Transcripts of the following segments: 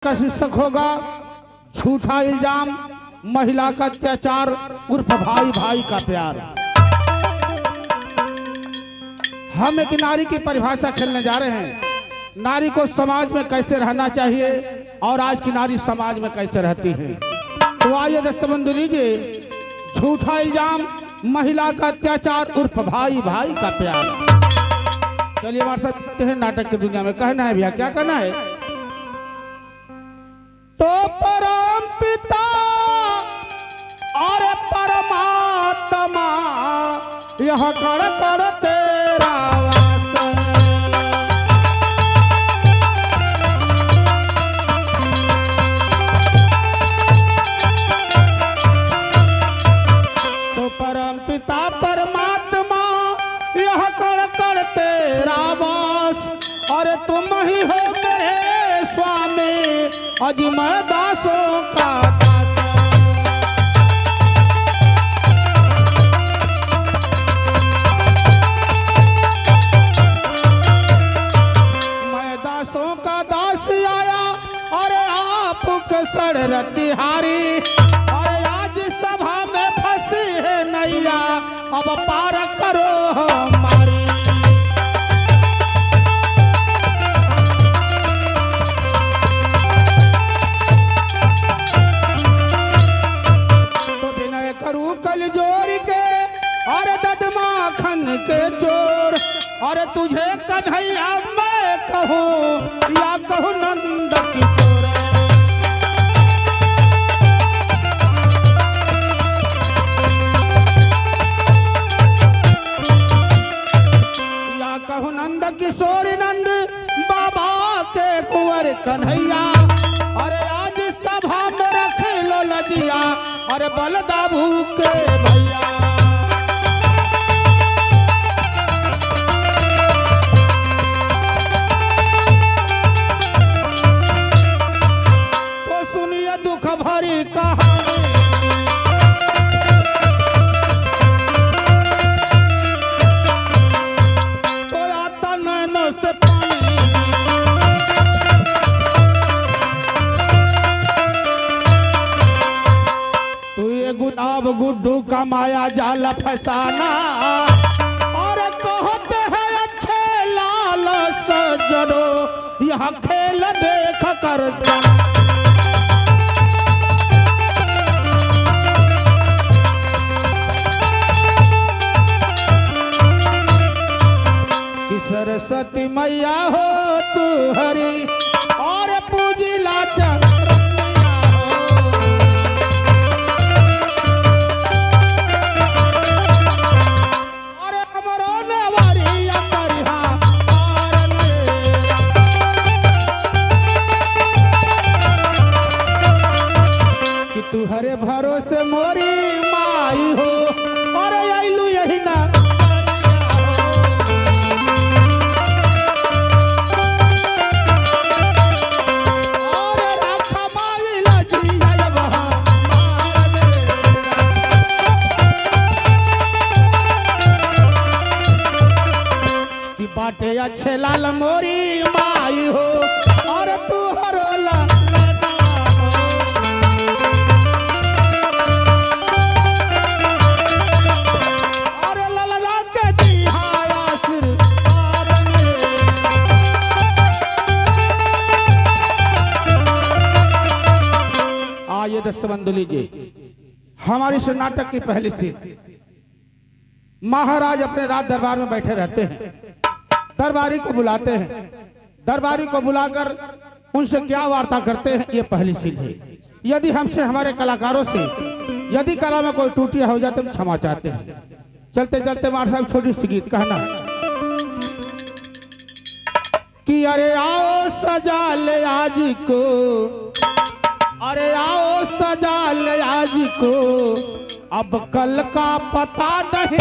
का शीर्षक होगा झूठा इल्जाम, महिला का अत्याचार उर्फ भाई भाई का प्यार। हम एक नारी की परिभाषा खेलने जा रहे हैं। नारी को समाज में कैसे रहना चाहिए और आज की नारी समाज में कैसे रहती है। तो आइए दर्शक बंधु लीजिए, झूठा इल्जाम, महिला का अत्याचार उर्फ भाई भाई का प्यार। चलिए हमारे साथ हैं नाटक की दुनिया में। कहना है भैया, क्या कहना है? तो परम पिता और परमात्मा यह कर कर तेरा वास्ता। तो परम पिता परमात्मा यह कर कर तेरा वास, और तुम ही हो मेरे स्वामी अज मैं दासों का दाता। मैं दासों का दास आया और आपके सर तिहारी, और आज सभा में फंसी है नैया, अब पार करो हमारी। कल जोर के और ददमाखन के चोर, और तुझे कन्हैया मैं कहूँ या कहूँ नंद किशोर। या कहूँ नंद किशोर, नंद बाबा के कुंवर कन्हैया, और आज सभा में रख लो लजिया, अरे बलदाभू के भैया। तो सुनिए दुख भरी कहानी, तो आता नैनों से पानी। गुलाब गुड्डू का माया जाल फसाना, और कहते हैं अच्छे लाल सजनो यह खेल देख कर जाना। सरस्वती मैया हो तू हरी, और पूजिला चरण। तू हरे भरोसे मोरी माई हो, और आइलू यही ना। और राखा माई लजी है वहाँ कि बाटे अच्छे लाल मोरी माई हो, और तू हरोला। आइए दर्शक बंधु लीजिए, हमारी इस नाटक की पहली सीन। महाराज अपने राज दरबार में बैठे रहते हैं, दरबारी को बुलाते हैं। दरबारी को बुलाकर उनसे क्या वार्ता करते हैं, ये पहली सीन है। यदि हमसे, हमारे कलाकारों से यदि कला में कोई त्रुटि हो जाए तो हम क्षमा चाहते हैं। चलते चलते मार साहब छोटी सी गीत कहना कि अरे आओ सजा ले आज को, अरे आओ सजा ले आज को, अब कल का पता नहीं।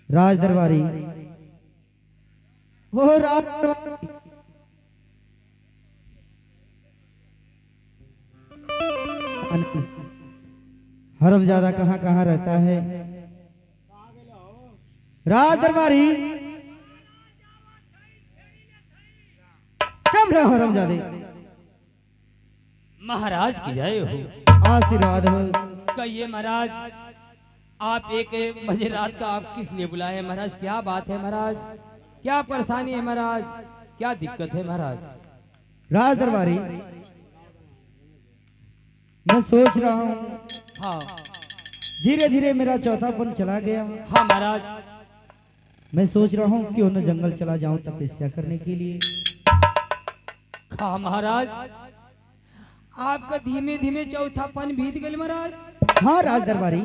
राज दरबारी हो राज दरबारी। हरमजादा कहाँ कहाँ रहता है? राज दरबारी चुप रहो हरमजादे। महाराज की जय हो। आशीर्वाद हो। कहिए महाराज, आप एक बजे रात का आप किस लिए बुलाए महाराज? क्या बात है महाराज? क्या परेशानी है महाराज? क्या दिक्कत है महाराज? राज दरबारी मैं सोच रहा हूँ, हाँ धीरे धीरे मेरा चौथापन चला गया। हाँ महाराज। मैं सोच रहा हूँ क्यों न जंगल चला जाऊं तपस्या करने के लिए। हाँ महाराज, आपका धीमे धीमे चौथापन बीत गए महाराज। हाँ राज दरबारी।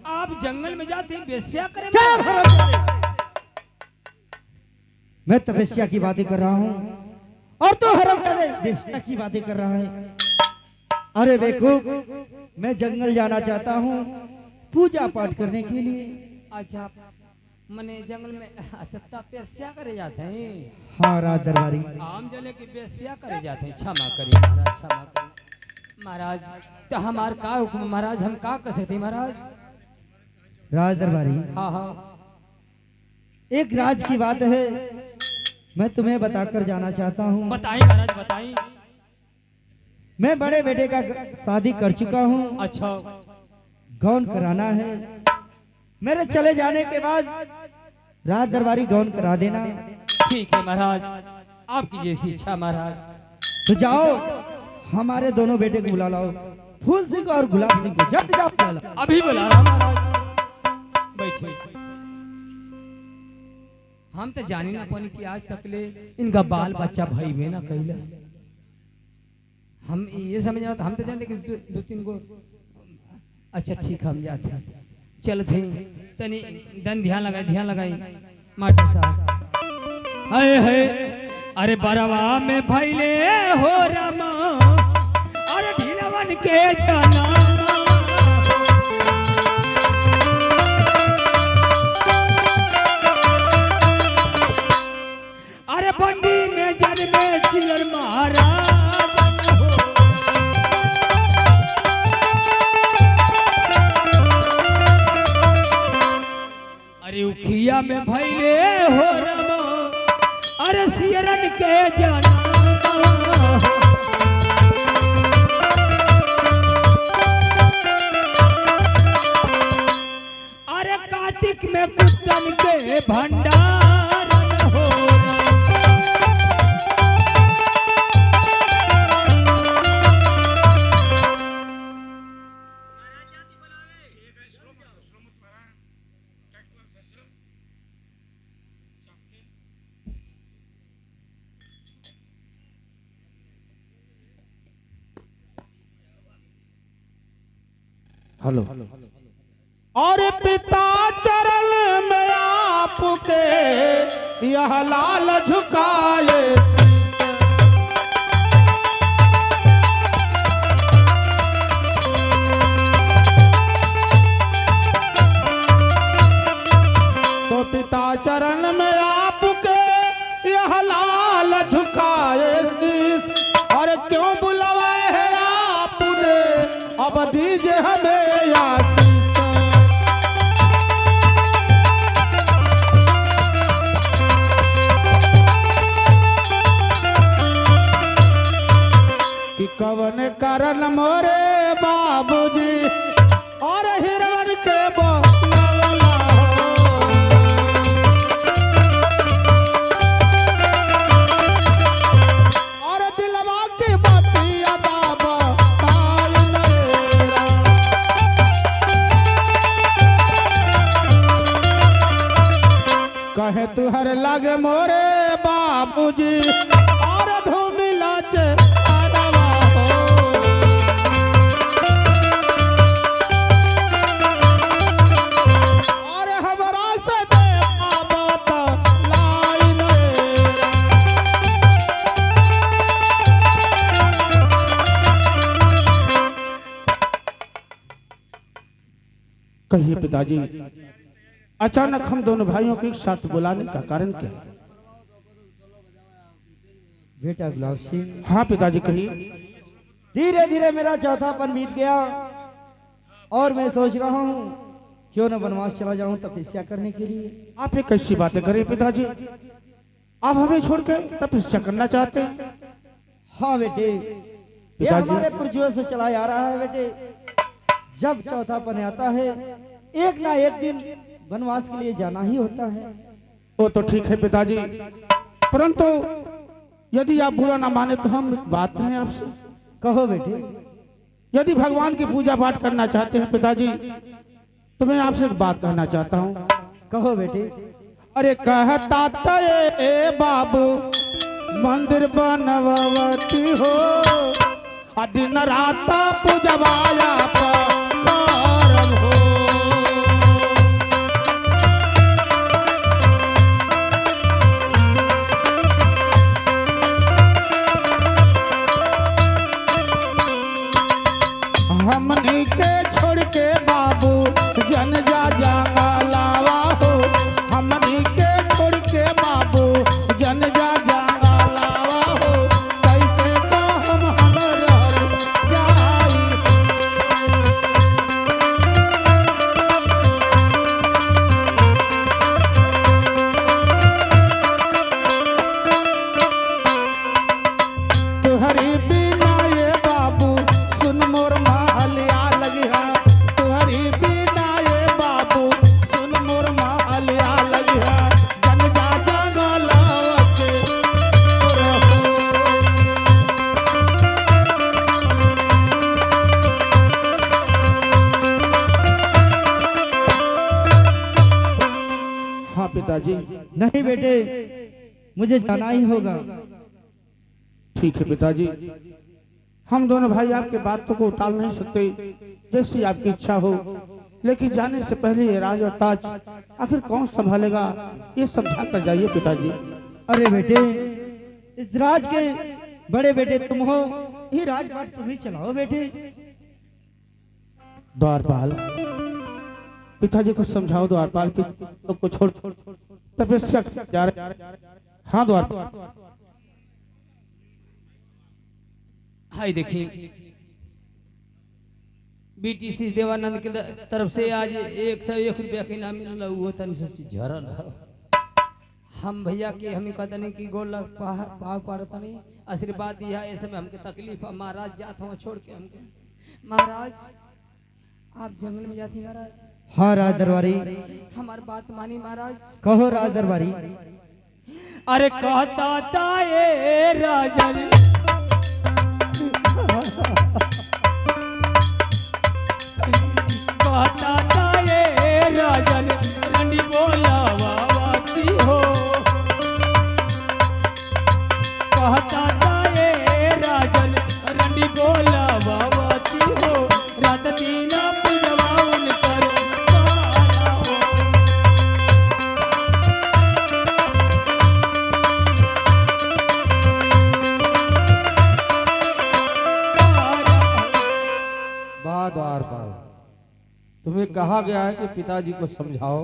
आप जंगल में जाते हैं बेस्या करें चुप महाराज। हरामजादे। मैं तपस्या की बातें कर रहा हूँ और तू हरामजादे बेस्या की बातें कर रहा है। अरे बेवकूफ, मैं जंगल जाना चाहता हूँ पूजा पाठ करने के लिए। अच्छा, मने जंगल में अच्छा तपस्या करे जाते हैं? हाँ राज दरबारी। आम जले की बेस्या करे जाते हैं। क्षमा करिए महाराज, क्षमा करिए महाराज। तो हमार का हुक्म महाराज? हम का कसे थे महाराज? राज दरबारी हाँ हाँ। एक राज की बात है, मैं तुम्हें बताकर जाना चाहता हूँ। बताइए महाराज, बताइए। मैं बड़े बेटे का शादी कर चुका हूँ। अच्छा, गौन कराना है। मेरे चले जाने के बाद राज दरबारी गौन करा देना। ठीक है महाराज, आपकी जैसी इच्छा महाराज। तो जाओ हमारे दोनों बेटे को बुला लाओ, फूल सिंह और गुलाब सिंह को। जल्द जाओ बुला लाओ। अभी बुला रहा महाराज, बैठे। हम तो जानी ना पानी कि आज तक ले इनका बाल बच्चा भाई में ना कैला। हम ये समझ रहा था, हम तो जानते कि दो तीन को। अच्छा ठीक, हम जाते हैं, चलते तनी दन ध्यान लगाई मास्टर साहब। अरे है, अरे बरवा में भैले हो रमा, अरे ढीलवन के जना। अरे बंडी में जन्मे चियर महाराज। अरे उखिया में भैले हो रमा, अरे सियरन के जाना। अरे कार्तिक में कुत्तन के भंडारन हो। हेलो। और पिता चरण में आपके यह लाल झुकाए, तो पिता चरण में आपके यह लाल झुकाए शीश। और क्यों बुलवाए है आपने, अब दीजिए हमें आशीष। कि कवन करन मोरे बाबूजी और हिरवन के बोलवला हो। और दिलवा की बतिया बाबा ताई मेरा। कहे तुहर लगे मोरे बाबूजी और धूमिला चे अरवा हो। और हमरा से दे बाबा लाई मेरा। कहिए पिताजी। अचानक हम दोनों भाइयों को एक साथ बुलाने का कारण क्या है? बेटा गुलाब सिंह, हाँ पिताजी कहिए। धीरे धीरे मेरा चौथापन बीत गया और मैं सोच रहा हूँ क्यों न वनवास चला जाऊं तपस्या करने के लिए। आप ये कैसी बातें करें पिताजी? आप हमें छोड़ के तपस्या करना चाहते हैं? हाँ बेटे, ये पिताजी। हमारे पुरजों से चला आ रहा है बेटे। जब चौथापन आता है एक ना एक दिन वनवास के लिए जाना ही होता है। वो तो ठीक है पिताजी, परंतु यदि आप बुरा ना माने तो हम एक बात कहें आपसे। कहो बेटे। यदि भगवान की पूजा पाठ करना चाहते हैं पिताजी तो मैं आपसे एक बात कहना चाहता हूँ। कहो बेटे। अरे कहता था ये बाबू मंदिर बनवती हो, दिन रात पूजवाया परम हो। हमनी के छोड़ के बाबू जन जा जंगलावा हो, हमनी के छोड़ के बाबू जन जा जंगलावा हो, कैसे तो हम रह जाई। तुहरी बिना ये बाबू सुन मोर महलिया लगिहा, तुहरी बिना ये बाबू सुन मोर महलिया लगिहा, जन जा जंगलावा के रहो। हाँ पिताजी। नहीं बेटे, मुझे जाना ही होगा। ठीक है पिताजी, हम दोनों भाई आपके बातों को टाल नहीं सकते, जैसी आपकी इच्छा हो, लेकिन जाने से पहले ये राज और ताज आखिर कौन संभालेगा ये समझा कर जाइए पिताजी। अरे बेटे, इस राज के बड़े बेटे तुम हो, ये राजपाट तुम ही चलाओ बेटे। द्वारपाल, पिताजी को समझाओ द्वारपाल की को छोड़ तपस्या जा रहे। हाँ द्वारपाल। हाय देखिए, बीटीसी देवानंद के तरफ से आज 101 रुपया के इनाम मिला, वो तनी से झरल है। हम भैया के हमें कहते नहीं कि गोल पाव पड़ता नहीं, आशीर्वाद दिया ऐसे में हमके तकलीफ है। महाराज जात हूँ छोड़ के हमके। महाराज आप जंगल में जाती महाराज। हाँ राज दरबारी। हमारी बात मानी महाराज। कहो राज दरबारी। अरे कहता था ये राजन कहता था ये राजन रंडी बोलावाती हो, कहता था ये राजन रंडी बोलावाती हो, रात दिन पूजवा उनकर पारा हो। द्वारपाल, तुम्हें कहा गया है कि पिताजी को समझाओ,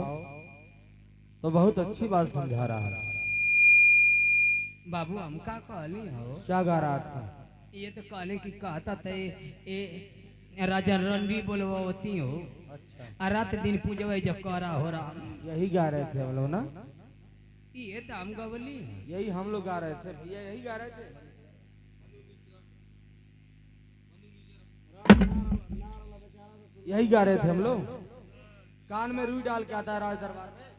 तो बहुत अच्छी बात समझा रहा है। बाबू हम का कहली हो? क्या गा रहा था? ये तो कहले कि कहता था ये राजा रंडी बोलवाती हो। अच्छा, आ रात दिन पूजवा जब करा हो रहा। यही गा रहे थे हम लोग ना? ये तो हम गवली। यही हम लोग गा रहे थे भैया, यही गा रहे थे। यही गा रहे थे हम लोग। कान में रुई डाल के आता है राज दरबार में।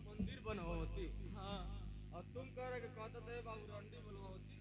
मंदिर बनवाती। हाँ। और तुम कह रहे कि कहता थे बाबू रंडी बनवाती।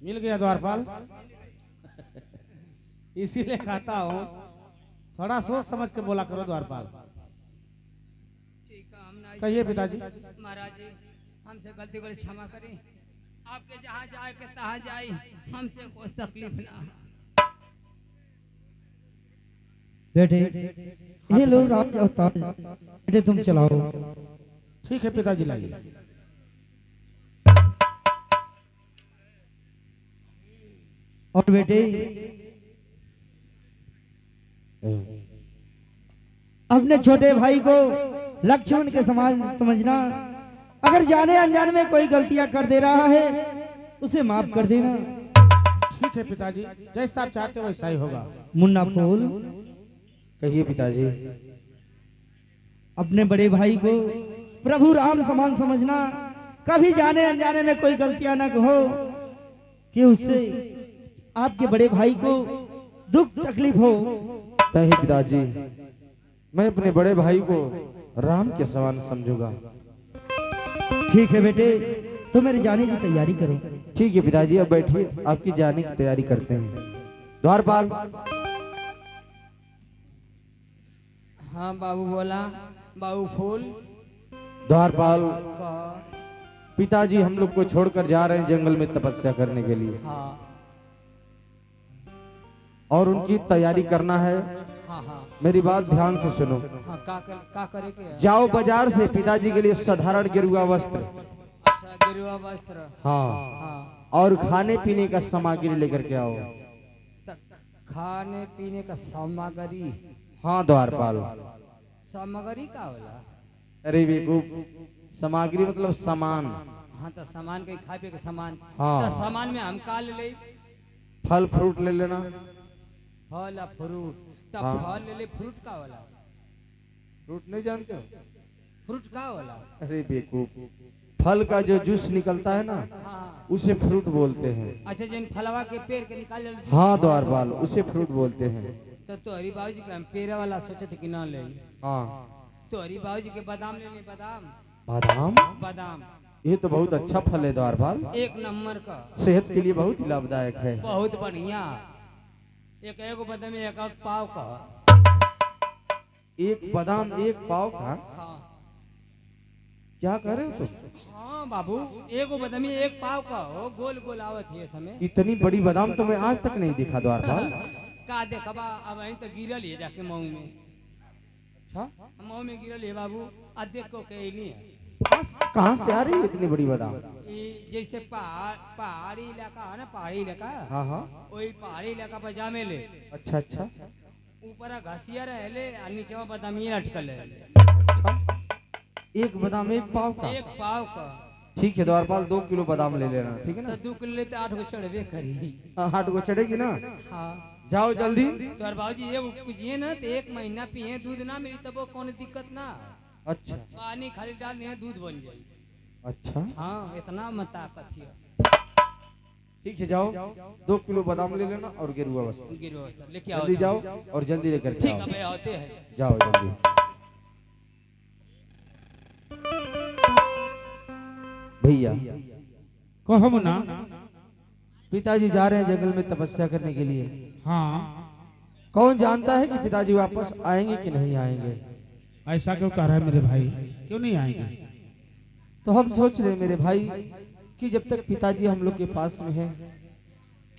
मिल गया द्वारपाल। इसीलिए कहता हूँ थोड़ा सोच समझ के बोला करो द्वारपाल। ठीक है, हम नहीं कहिए पिताजी। महाराज जी हमसे गलती को क्षमा करें, आपके जहाँ जाए के तहाँ जाए, हमसे कोई तकलीफ ना। बेटे ये लो राज और ताज, बेटे तुम चलाओ। ठीक है पिताजी, लाइए। और बेटे अपने छोटे भाई को लक्ष्मण के समान समझना। अगर जाने अनजाने में कोई गलतियां कर दे रहा है उसे माफ कर देना। ठीक है पिताजी, जैसा आप चाहते हो वैसा ही होगा। मुन्ना फूल, कहिए पिताजी। अपने बड़े भाई को प्रभु राम समान समझना। कभी जाने अनजाने में कोई गलतियां ना हो कि उससे आपके बड़े भाई को दुख तकलीफ हो। नहीं पिताजी, मैं अपने बड़े भाई को राम के समान समझूंगा। ठीक है बेटे, तो मेरे जाने की तैयारी करो। ठीक है पिताजी, अब बैठिए, आपकी जाने की तैयारी करते हैं। द्वारपाल। हाँ बाबू बोला। बाबू फूल द्वारपाल, का। पिताजी हम लोग को छोड़कर जा रहे हैं जंगल में तपस्या करने के लिए, हाँ और उनकी तैयारी करना है। हाँ हाँ मेरी बात ध्यान से सुनो। हाँ, का करे के? जाओ बाजार से पिताजी के लिए साधारण गेरुआ वस्त्र, अच्छा गिरुआ वस्त्र। हाँ, हाँ और खाने पीने का सामग्री लेकर के आओ। तक खाने पीने का सामग्री। हाँ द्वारपाल। सामग्री का होला? अरे बेवकूफ, सामग्री मतलब सामान। हाँ तो सामान के खाए पिए के सामान। हाँ। तो सामान में हम का ले ले? फल फ्रूट ले लेना। फल आ फ्रूट। तब हाँ। फल ले ले, फ्रूट का होला? फ्रूट नहीं जानते हो? फ्रूट का होला? अरे बेवकूफ, फल का जो जूस निकलता है ना, हाँ। उसे फ्रूट बोलते हैं। अच्छा जिन फलवा के पेड़ के निकाल ले। हाँ द्वारपाल, उसे फ्रूट बोलते हैं। तो हरी बाबू जी के हम पेड़ वाला सोचे थे कि ना ले। हाँ। तो हरी बाबू जी के बादाम ले ले। बादाम। बादाम, बादाम ये तो बहुत अच्छा फल है द्वारपाल, एक नंबर का, सेहत के लिए बहुत ही लाभदायक है। बहुत बढ़िया। एक एगो बादाम एक पाव का। एक बादाम एक पाव का? हाँ क्या कर रहे हो तुम? हाँ बाबू, एगो बादाम एक पाव का हो, गोल गोल आवत है समय। इतनी बड़ी बादाम तो मैं आज तक नहीं देखा द्वारपाल। का देखबा, अब वहीं तो गिरल है जाके मऊ में। अच्छा, मऊ में गिरल है बाबू, आ देख को के अइली है। कहाँ से आ रही है इतनी बड़ी बादाम? ई जैसे पहाड़ी इलाका है ना, पहाड़ी इलाका, हाँ हाँ, वही पहाड़ी इलाका पर जामे ले। अच्छा अच्छा ऊपर घसिया रहले और नीचे बादामिया लटकल है। अच्छा। एक बादाम एक पाव का? एक पाव का। ठीक है द्वारपाल, 2 किलो बादाम ले लेना, ठीक है तो ना? 2 किलो लेते 8 को चढ़बे करी। 8 को चढ़ेगी ना? हाँ जाओ जल्दी। तो और बाबूजी ये कुछिए ना तो 1 महीना पिए, दूध ना मिली तब वो कौन दिक्कत ना। अच्छा पानी खाली डाल दिए दूध बन जाए। अच्छा, हाँ इतना मत ताकत है। ठीक है, जाओ 2 किलो बादाम ले लेना और गेरुआ वस्त्र गिरवस्था लेके आओ। जल्दी जाओ और जल्दी लेकर के ठीक आओ। है भाई, आते हैं। जाओ जल्दी। भैया, कहो मुन्ना। पिताजी जा रहे हैं जंगल में तपस्या करने के लिए। हाँ, कौन जानता है कि पिताजी वापस आएंगे कि नहीं आएंगे? ऐसा क्यों कह रहा है मेरे भाई, क्यों नहीं आएंगे? तो हम सोच रहे हैं मेरे भाई कि जब तक पिताजी हम लोग के पास में है,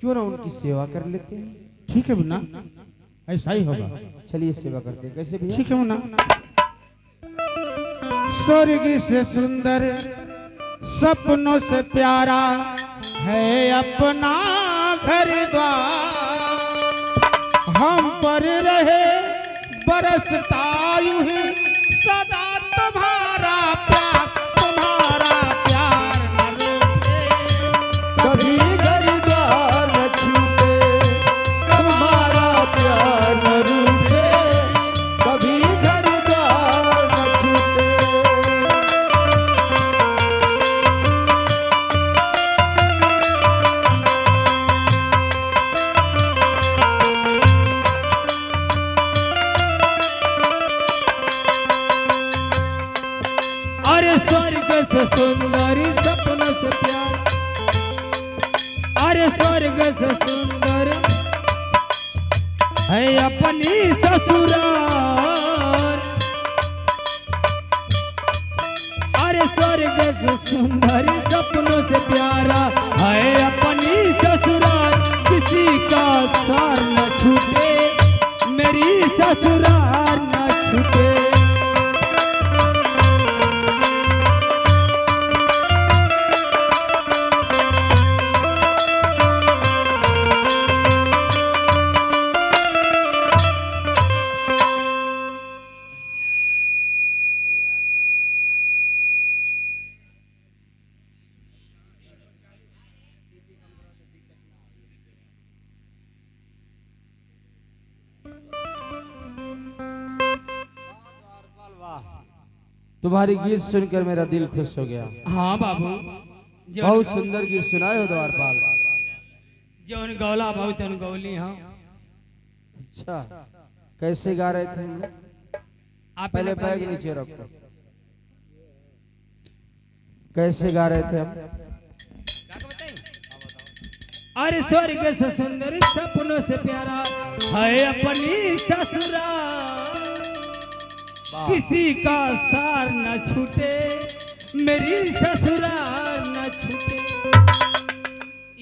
क्यों ना उनकी सेवा कर लेते हैं। ठीक है मुन्ना, ऐसा ही होगा। चलिए सेवा करते हैं। कैसे भैया? ठीक है मुन्ना। स्वर्ग से सुंदर सपनों से प्यारा है अपना घर द्वार, हम पर रहे बरसता यूं ही सदा तुम्हारा प्यार, तुम्हारा प्यार न रूठे, कभी घर द्वार न छूटे, हमारा प्यार न रूठे, कभी घर द्वार न छूटे। है अपनी ससुराल। अरे स्वर्ग से सुंदर सपनों से प्यारा है अपनी ससुराल, किसी का सार न छूटे मेरी ससुराल न छूटे। तुम्हारी गीत सुनकर मेरा दिल खुश हो गया। हाँ बाबू, बहुत सुंदर गीत सुनाए हो द्वारपाल। जौन गौला बहुत गौली। हाँ अच्छा, कैसे गा रहे थे हम लोग? आप पहले बैग नीचे रखो। कैसे गा रहे थे हम? अरे स्वर्ग से सुंदर सपनों से प्यारा है अपनी ससुराल, किसी का सार न छूटे मेरी ससुराल न छूटे।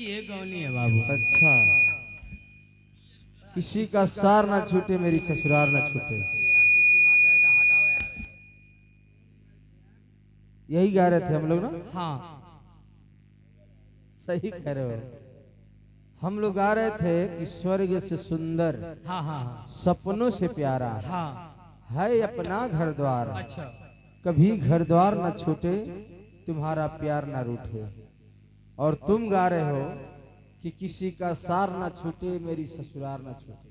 ये गौली है बाबू। अच्छा, किसी का सार ना छूटे मेरी ससुराल ना छूटे, यही गा रहे थे हम लोग ना? हाँ सही कह रहे हो। हम लोग गा रहे थे कि स्वर्ग से सुंदर हाँ हाँ सपनों से प्यारा हाँ। है अपना घर द्वार, अच्छा, कभी घर द्वार न छूटे तुम्हारा प्यार न रूठे। और तुम गा रहे हो कि किसी का सार न छूटे मेरी ससुराल न छूटे।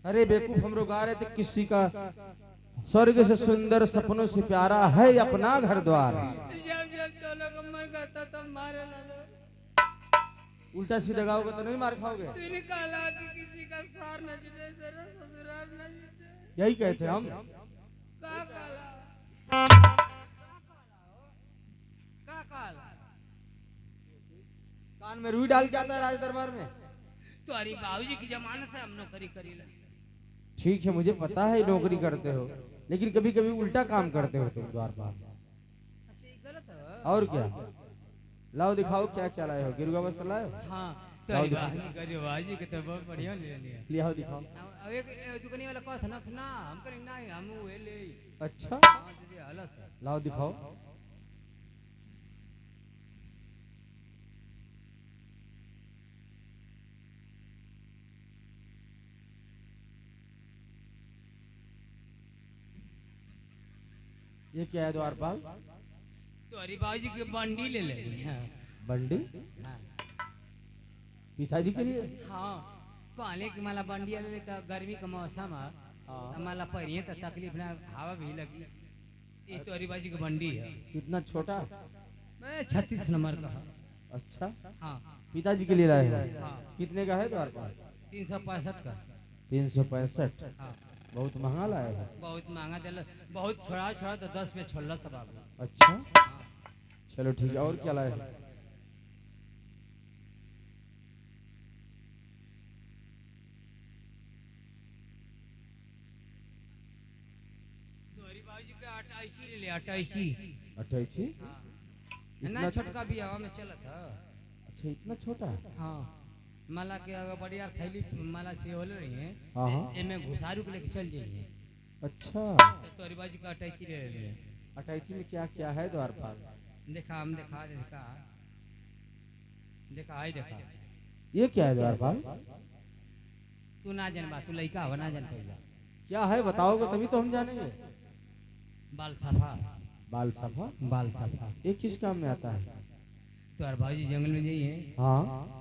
अरे बेवकूफ, हम लोग गा रहे थे किसी का स्वर्ग से सुंदर सपनों से प्यारा है अपना घर द्वार। उल्टा सीधा गाओगे तो नहीं मार खाओगे। यही कहते हम। कान में रुई डाल के आता है राज दरबार में। तो अरे बाबूजी की जमाने से हम नौकरी करी। ठीक है, मुझे पता है नौकरी करते हो, लेकिन कभी कभी उल्टा काम करते हो तुम द्वारपाल। अच्छा, ये गलत है। और क्या? लाओ दिखाओ क्या क्या लाए हो। गिरुआ वस्त्र लाए हो? हाँ तो लाओ अरे दिखाओ। बाबूजी के तो बहुत बढ़िया ले लिया। लियाओ दिखाओ। अब एक दुकानी वाला कहा था ना ना हम करें ना हम वो ले। अच्छा, हाँ दीदी हलस है। लाओ दिखाओ। ये क्या है द्वारपाल? तो अरे बाबूजी की बंडी ले ले। हाँ बंडी? हाँ पिताजी के लिए? हाँ, कहले कि माला बंडी ले तो गर्मी का मौसम है, तो माला परिए तो तकलीफ ना, हवा भी लगी। ये तो अरे बाबूजी की बंडी है। इतना छोटा? मैं 36 नंबर का है। अच्छा, हाँ पिताजी के लिए लाए हो? हाँ कितने का है द्वारपाल? 365 का। 365। हाँ बहुत महंगा लाए हो। बहुत महंगा दिल, बहुत छोड़ा छोड़ा तो 10 में छोड़ला सब बाबू। अच्छा, हाँ। चलो ठीक है। और क्या लाए हो? तो अरे बाबूजी का 28 ले ले 28। 28? ना छोटका भी हवा में चला था। अच्छा, इतना छोटा? हाँ माला के अगर बढ़िया थैली माला से होल रही है, हाँ हाँ। एमे घुसारू के लेके चल जाइए। अच्छा, तो अरे बाबूजी का 28 ले ले। 28 में क्या क्या है द्वारपाल? देखा हम देखा देखा देखा आई देखा। ये क्या है द्वारपाल? तू ना जान बा, तू लइका हो ना जान पहला। क्या है बताओगे तभी तो हम जानेंगे। बाल सफा। बाल सफा? बाल सफा। ये किस काम में आता है? तो अरे बाबूजी जंगल में जाइए, हाँ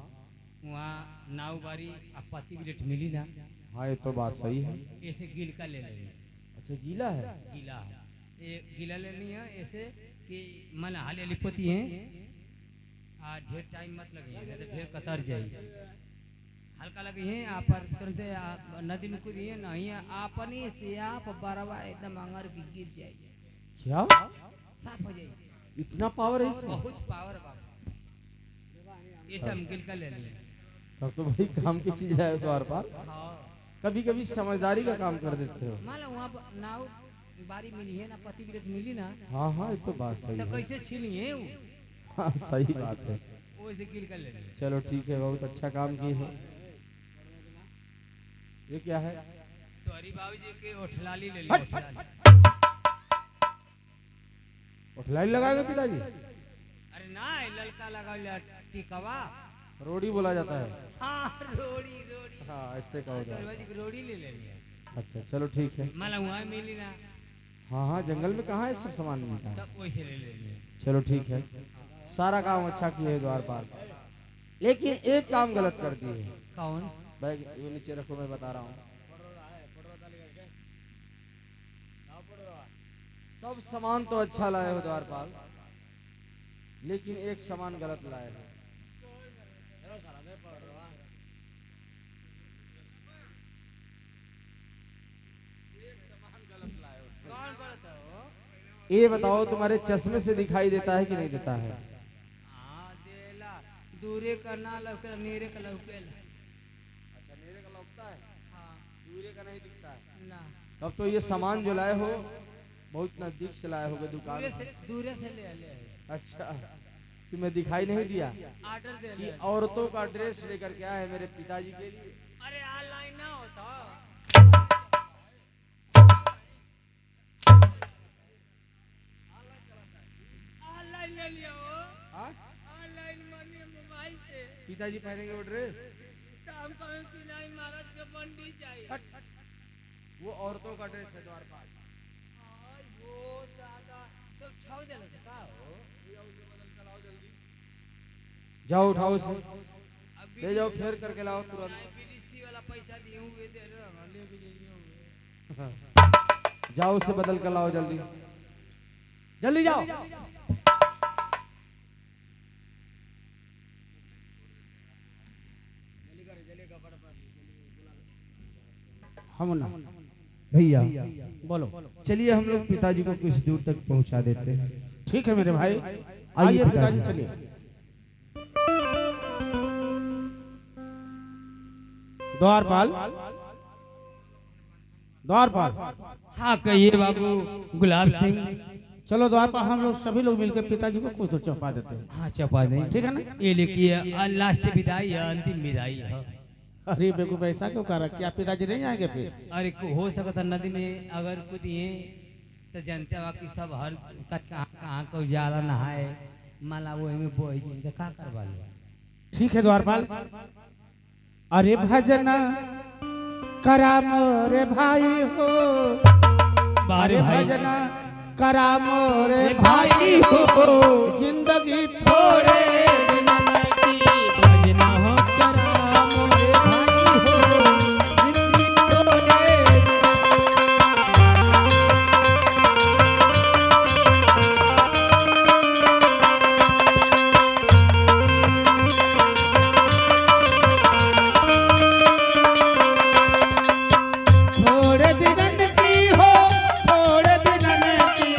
वहाँ नाव बारी अब पति बिलेट मिली ना, हाँ, ये तो बात सही है। ऐसे गिल का ले ले। अच्छा, गीला है? गीला है। ये गीला लेनी है ऐसे कि मन हाली हाली पोती है ढेर टाइम मत लगे नहीं तो ढेर कतर जाए हल्का लगे हैं आप पर तुरंत नदी में कूदी है नहीं आपनी से आप बरवा एकदम अंगर की गिर जाएगी क्या साफ हो जाएगी इतना पावर है इसमें? बहुत पावर बाबा ये सब गिल कर ले लिए तब तो भाई काम की चीज है द्वार पाल। हाँ कभी कभी समझदारी का काम कर देते हो। मान लो वहाँ पर नाव बारी मिली है ना पति बिरत मिली ना हाँ हाँ ये तो बात सही तो है। कैसे छीनी है वो हाँ सही बात है। वो ऐसे गिल कर ले लिए चलो ठीक है, बहुत अच्छा काम किए हो। ये क्या है? तो हरी बाबू जी के ओठलाली ले हट, लिया उठलाई लगाएंगे पिताजी? अरे ना ये ललका लगा लिया टिकवा रोड़ी बोला जाता है। हाँ रोड़ी रोड़ी हाँ ऐसे कहो तो हरी बाबू जी की रोड़ी ले लिया अच्छा चलो ठीक है। माला वहाँ मिली ना हाँ हाँ जंगल में कहाँ है सब सामान मिलता है। तब वैसे ले लिए चलो ठीक है, सारा काम अच्छा किए है द्वारपाल, लेकिन एक काम गलत कर दिए है। कौन बैग ये नीचे रखो, मैं बता रहा हूँ। सब सामान तो अच्छा लाए हो द्वारपाल, लेकिन एक सामान गलत लाए हो। कौन करता हो ये बताओ तुम्हारे चश्मे से दिखाई देता है कि नहीं देता है? हाँ देला दूरे करना लौके नीरे का लौकेला अच्छा मेरे का लगता है, हाँ दूरे का नहीं दिखता है। ना तब तो ये सामान जो लाए हो बहुत नजदीक से लाए होगे दुकान से। दूरे से ले ले अच्छा तुम्हें दिखाई नहीं दिया ऑर्डर दे कि ले औरतों का ड्रेस लेकर के आया है मेरे पिताजी के लिए? अरे ऑनलाइन ना होता ऑनलाइन ले लिया हो हाँ? ऑनलाइन मनी मोबाइल से पिताजी पहनेंगे वो ड्रेस? तो हम कहें कि नहीं महाराज के बंडी चाहिए वो औरतों का ड्रेस है द्वारपाल। आई वो दादा तो छाव देला से का हो जाओ उठाओ उसे, अभी ले जाओ फेर करके लाओ तुरंत। बीडीसी वाला पैसा दिए हुए दे रहे हैं लेके ले लिए जाओ उसे बदल कर लाओ जल्दी, जल्दी जाओ। हम ना भैया बोलो। चलिए हम लोग पिताजी को कुछ दूर तक पहुंचा देते हैं। ठीक है मेरे भाई, आइए आइए पिताजी पिताजी। चलिए। द्वारपाल, द्वारपाल, हाँ कहिए बाबू गुलाब सिंह चलो द्वारपाल हम लोग सभी लोग मिलकर पिताजी को कुछ दूर चौपा देते हैं, हाँ चपा दें ठीक है ना? ये लिखिए लास्ट विदाई है अंतिम विदाई है अरे बेवकूफ ऐसा क्यों कर रहा? क्या पिताजी नहीं आएंगे फिर? अरे हो सकता नदी में अगर कूदिए तो जानते हो कि सब हर कहाँ कहाँ को जाला नहाए माला वो में बोई जी तो का करवा लो ठीक है द्वारपाल। अरे भजना करा मोरे भाई हो, बारे अरे भाई भजना करा मोरे भाई हो, जिंदगी थोड़े दिन की भजना हो करा मोरे भाई हो जिंदगी थोड़े दिन। थोड़े दिनन की हो, थोड़े दिनन की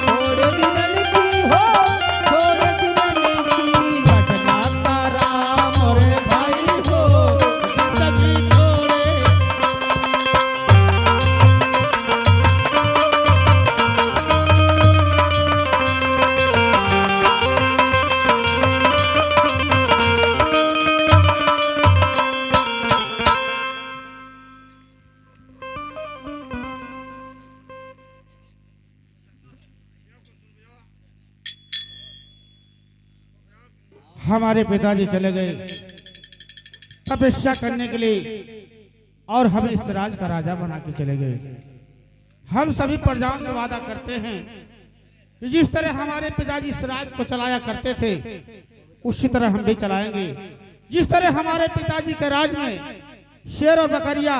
थोड़े दिनन की हो थोड़े दिनन की भजना करा मोरे भाई हो, जिंदगी थोड़े। हमारे पिताजी चले गए तपस्या करने के लिए और हमें इस राज का राजा बना के चले गए। हम सभी प्रजाओं से वादा करते हैं कि जिस तरह हमारे पिताजी इस राज को चलाया करते थे उसी तरह हम भी चलाएंगे। जिस तरह हमारे पिताजी के राज में शेर और बकरिया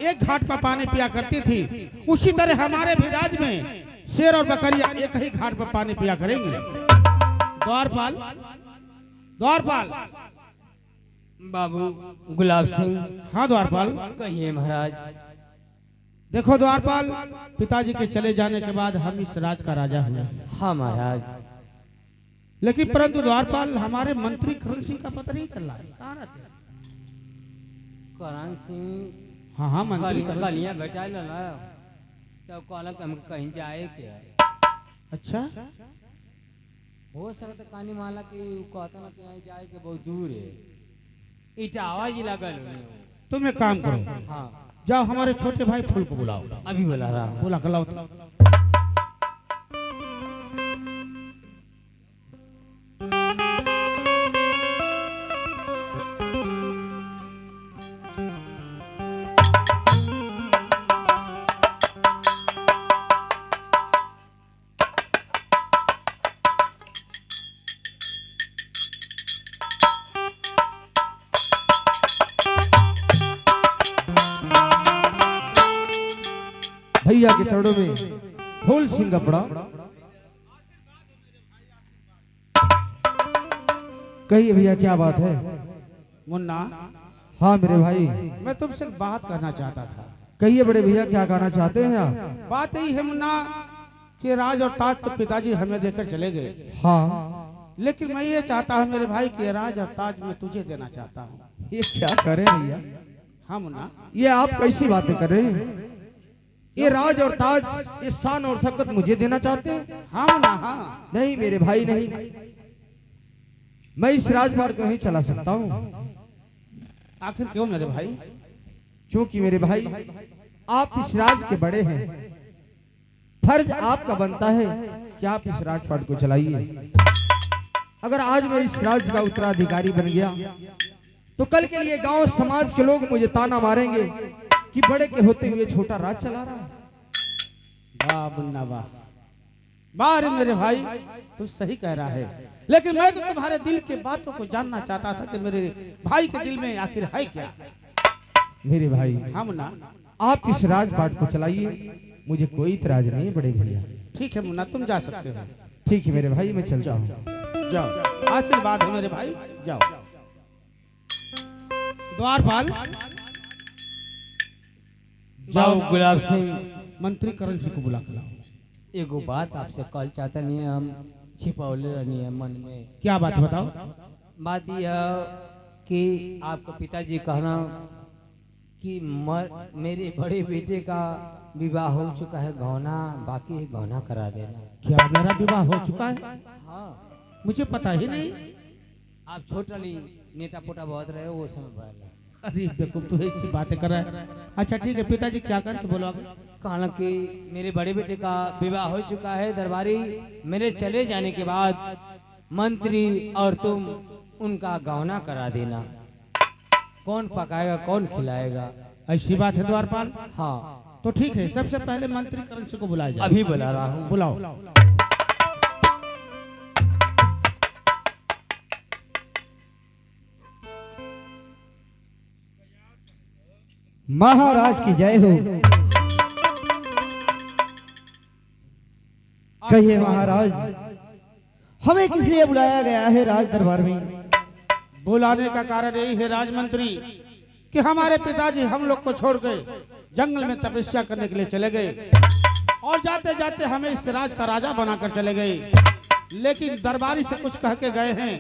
एक घाट पर पानी पिया करती थी, उसी तरह हमारे भी राज में शेर और बकरियां एक ही घाट पर पानी पिया करेंगे। द्वारपाल, द्वारपाल। बाबू गुलाब सिंह। हाँ द्वारपाल। कहिए महाराज। देखो द्वारपाल, पिताजी के चले जाने के बाद हम इस राज का राजा हुए। हाँ महाराज। लेकिन परंतु द्वारपाल, हमारे मंत्री करण सिंह का पता नहीं चल रहा है, कहाँ रहते हैं? करण सिंह। हाँ हाँ मंत्री करण सिंह। कलियां बैठा ना तब कहला कि हमको कहीं जाए क्या। अच्छा, हो सकता कहानी माला कि कहता ना कि नहीं जाए के बहुत दूर है, इटावा जिला गल। तुम एक काम करो, हाँ जाओ हमारे छोटे भाई फूल को बुलाओ। अभी बुला रहा हूँ। बुला कर लाओ तो। भैया के चरणों में फूल सिंह का पड़ा। कहिए भैया क्या बात है? मुन्ना, हाँ मेरे भाई। मैं तुमसे एक बात करना चाहता था। कहिए बड़े भैया क्या कहना चाहते हैं आप? बात यही है मुन्ना कि राज और ताज तो पिताजी हमें देकर चले गए। हाँ, लेकिन मैं ये चाहता हूँ मेरे भाई कि राज और ताज मैं तुझे देना चाहता हूँ। ये क्या करें भैया? हाँ मुन्ना। ये आप कैसी बातें कर रहे हैं? ये राज और ताज, ये शान और शौकत मुझे देना चाहते हैं? हाँ मुन्ना हाँ। नहीं मेरे भाई नहीं, मैं इस राजमार्ग को नहीं चला सकता हूँ। आखिर क्यों मेरे भाई? क्योंकि मेरे भाई आप इस राज के बड़े हैं, फर्ज आपका बनता है कि आप इस राजपाट को चलाइए। अगर आज मैं इस राज का उत्तराधिकारी बन गया तो कल के लिए गांव समाज के लोग मुझे ताना मारेंगे कि बड़े के होते हुए छोटा राज चला रहा है। वाह मुन्ना वाह, वाह रे मेरे भाई, तू सही कह रहा है। लेकिन मैं तो तुम्हारे दिल की बातों को जानना चाहता था कि मेरे भाई के दिल में आखिर है क्या? मेरे भाई हाँ मुन्ना। आप इस राजपाट को चलाइए, मुझे कोई इतराज नहीं है बड़े भैया। ठीक है मुन्ना, तुम जा सकते हो। ठीक है मेरे भाई, मैं चलता हूँ। जाओ, आशीर्वाद है मेरे भाई, जाओ। द्वारपाल, बाबू गुलाब सिंह। मंत्री करण सिंह को बुला कर लाओ। एगो बात आपसे कल चाहता नहीं है, हम छिपौले रहनी है मन में। क्या बात बताओ? बात यह कि आपके पिताजी कहना कि मेरे बड़े बेटे का विवाह हो चुका है, गौना बाकी है, गौना करा देना। क्या मेरा विवाह हो चुका है? हाँ, मुझे पता ही नहीं। आप छोटा ली नेटा पोटा बहुत रहे हो वो समय पहले। अरे बेवकूफ, तू ऐसी बातें कर रहा है। अच्छा ठीक है, पिताजी क्या कर तो बोलो आगे। कहना कि मेरे बड़े बेटे का विवाह हो चुका है दरबारी, मेरे चले जाने के बाद मंत्री और तुम उनका गौना करा देना। कौन पकाएगा कौन खिलाएगा? ऐसी बात है द्वारपाल? हाँ, तो ठीक है, सबसे पहले मंत्री करण सिंह को बुलाया जाए। अभी बुला रहा हूँ। बुलाओ। महाराज की जय हो। कहिए महाराज, हमें किस लिए बुलाया गया है राज दरबार में? बुलाने का कारण यही है राजमंत्री कि हमारे पिताजी हम लोग को छोड़ गए, जंगल में तपस्या करने के लिए चले गए और जाते जाते हमें इस राज का राजा बनाकर चले गए। लेकिन दरबारी से कुछ कह के गए हैं,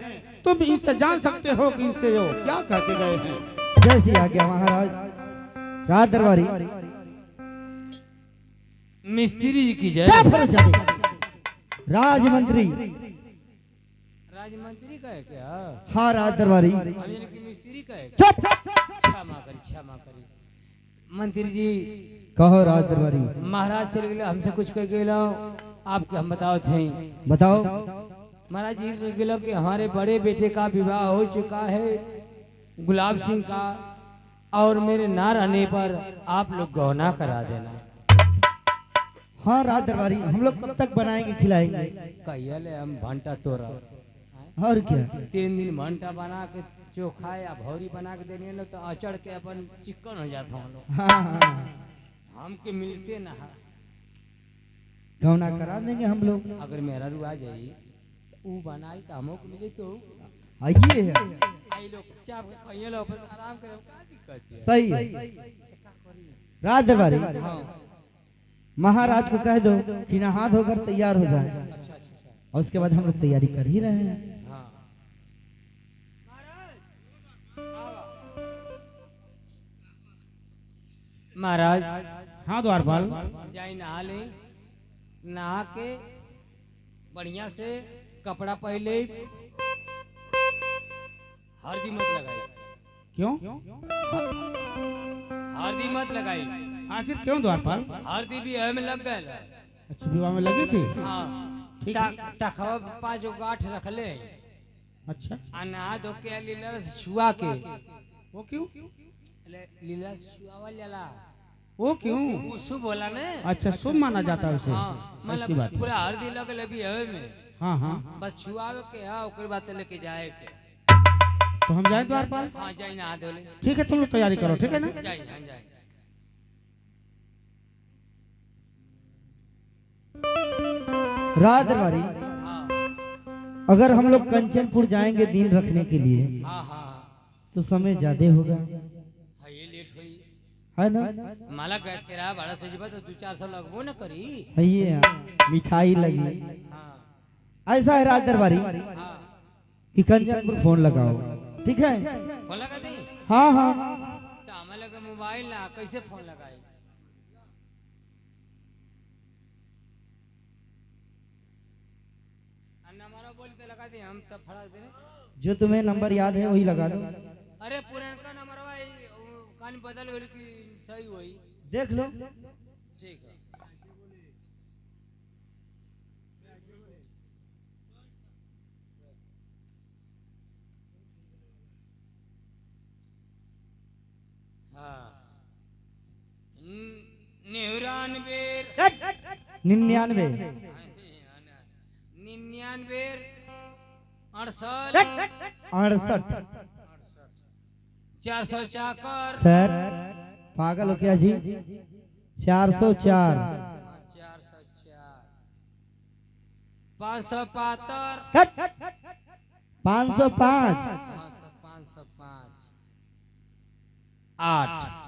तुम इनसे जान सकते हो कि इनसे वो क्या कह के गए हैं। जैसी आज्ञा महाराज। राज दरबारी, मिस्त्री जी की जय। क्या फर्क जाने? राजमंत्री। राजमंत्री का है क्या? हाँ राज दरबारी। हम यानी कि मिस्त्री का है। चुप। क्षमा करी, क्षमा करी मंत्री जी। कहो राज दरबारी। महाराज चले गए, हमसे कुछ कह गए आपके हम बताओ थे। बताओ। महाराज जी कह गए कि हमारे बड़े बेटे का विवाह हो चुका है गुलाब सिंह का, और मेरे ना रहने पर आप लोग गौना करा देना। हाँ राज दरबारी, हम लोग कब तक बनाएंगे खिलाएंगे? कहिए ले हम भंटा तोड़ा और क्या? 3 दिन भंटा बना के चोखा या भौरी बना के देने लो तो अचड़ के अपन चिकन हो जाता हम लोग। हाँ हाँ हमके मिलते ना है। गौना करा देंगे हम लोग। अगर मेरा रू आ जाई तो ऊ बनाई तो हमको को मिले तो आइए आई लोग चाप के खाइए लो बस आराम करे का दिक्कत है। सही है। राज दरबारी हाँ महाराज को कह दो कि नहा धोकर तैयार हो जाए अच्छा अच्छा और उसके बाद हम लोग तैयारी कर ही रहे हैं। हाँ महाराज हाँ द्वारपाल। जाई नहा ले, नहा के बढ़िया से कपड़ा पहले हल्दी मत लगाई। क्यों? हल्दी मत लगाई। आखिर क्यों द्वारपाल? हल्दी भी है में लग गए। अच्छा विवाह में लगी थी? हाँ ठीक है। तखवा पाँच गांठ रख ले अच्छा आ नहा धो के लीला छुआ के। वो क्यों? लीला छुआवल जाला वो क्यों? वो शुभ होला ने। अच्छा शुभ माना जाता है उसे? हाँ ऐसी मतलब बात है। पूरा हल्दी लगल अभी है में हाँ हाँ बस छुआवे के है ओकर बाद लेके जाए के। तो हम जाए द्वारपाल? हाँ जाई नहा धो ले। ठीक है तुम लोग तैयारी करो ठीक है ना? जाई हाँ जाई। राज दरबारी हाँ अगर हम लोग कंचनपुर जाएंगे दिन रखने के लिए हाँ हाँ तो समय ज्यादा होगा हाँ ये लेट हुई। है ना? माला किराया भाड़ा से जीवा तो 200-400 लगबो न करी। है ये यहाँ मिठाई लगी। हाँ ऐसा है राज दरबारी हाँ कि कंचनपुर फोन लगाओ ठीक है? फोन लगा दी हाँ हाँ तो हमें लगे मोबाइल ना कैसे फोन लगाई। नंबर बोल के लगा दी हम तब फड़ा दे। जो तुम्हें नंबर याद है वही लगा दो। अरे पुरानका नंबर कान बदल गई कि सही हुई। देख लो। ठीक है हाँ 99 99 68 68 404 सर पागल हो क्या जी? 404 404 575 505 505 8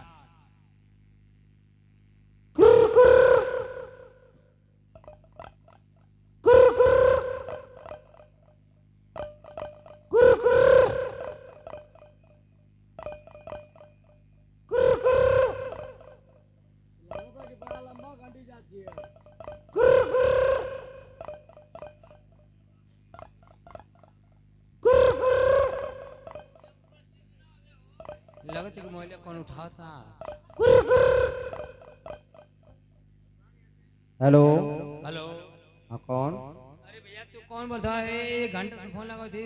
लगत कि मोबाइल कौन उठाता। हेलो हेलो हाँ कौन? अरे भैया तू कौन बोलता है? 1 घंटा से फोन लगा थी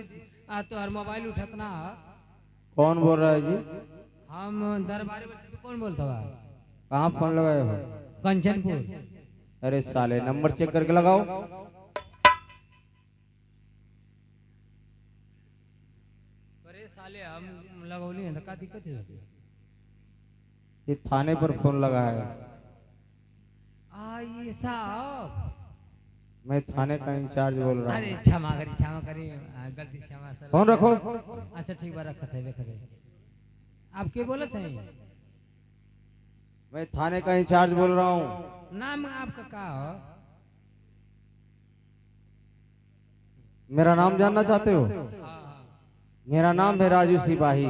आज तो हर मोबाइल उठातना। कौन बोल रहा है जी? हम दरबारी बोलते तू कौन बोलता है? कहाँ फोन लगाए हो? कंचनपुर। अरे साले नंबर चेक करके लगाओ। अरे साले हम लगौली है तो का दिक्कत है? ये थाने पर फोन लगा है। ये साहब मैं थाने का इंचार्ज बोल रहा अरे हूँ। क्षमा करी गलती क्षमा सर। फोन रखो। अच्छा ठीक बात रखा थे। आप क्या बोले थे? मैं थाने का इंचार्ज बोल रहा हूँ। नाम आपका क्या हो? मेरा नाम जानना चाहते हो? मेरा नाम है राजू सिपाही।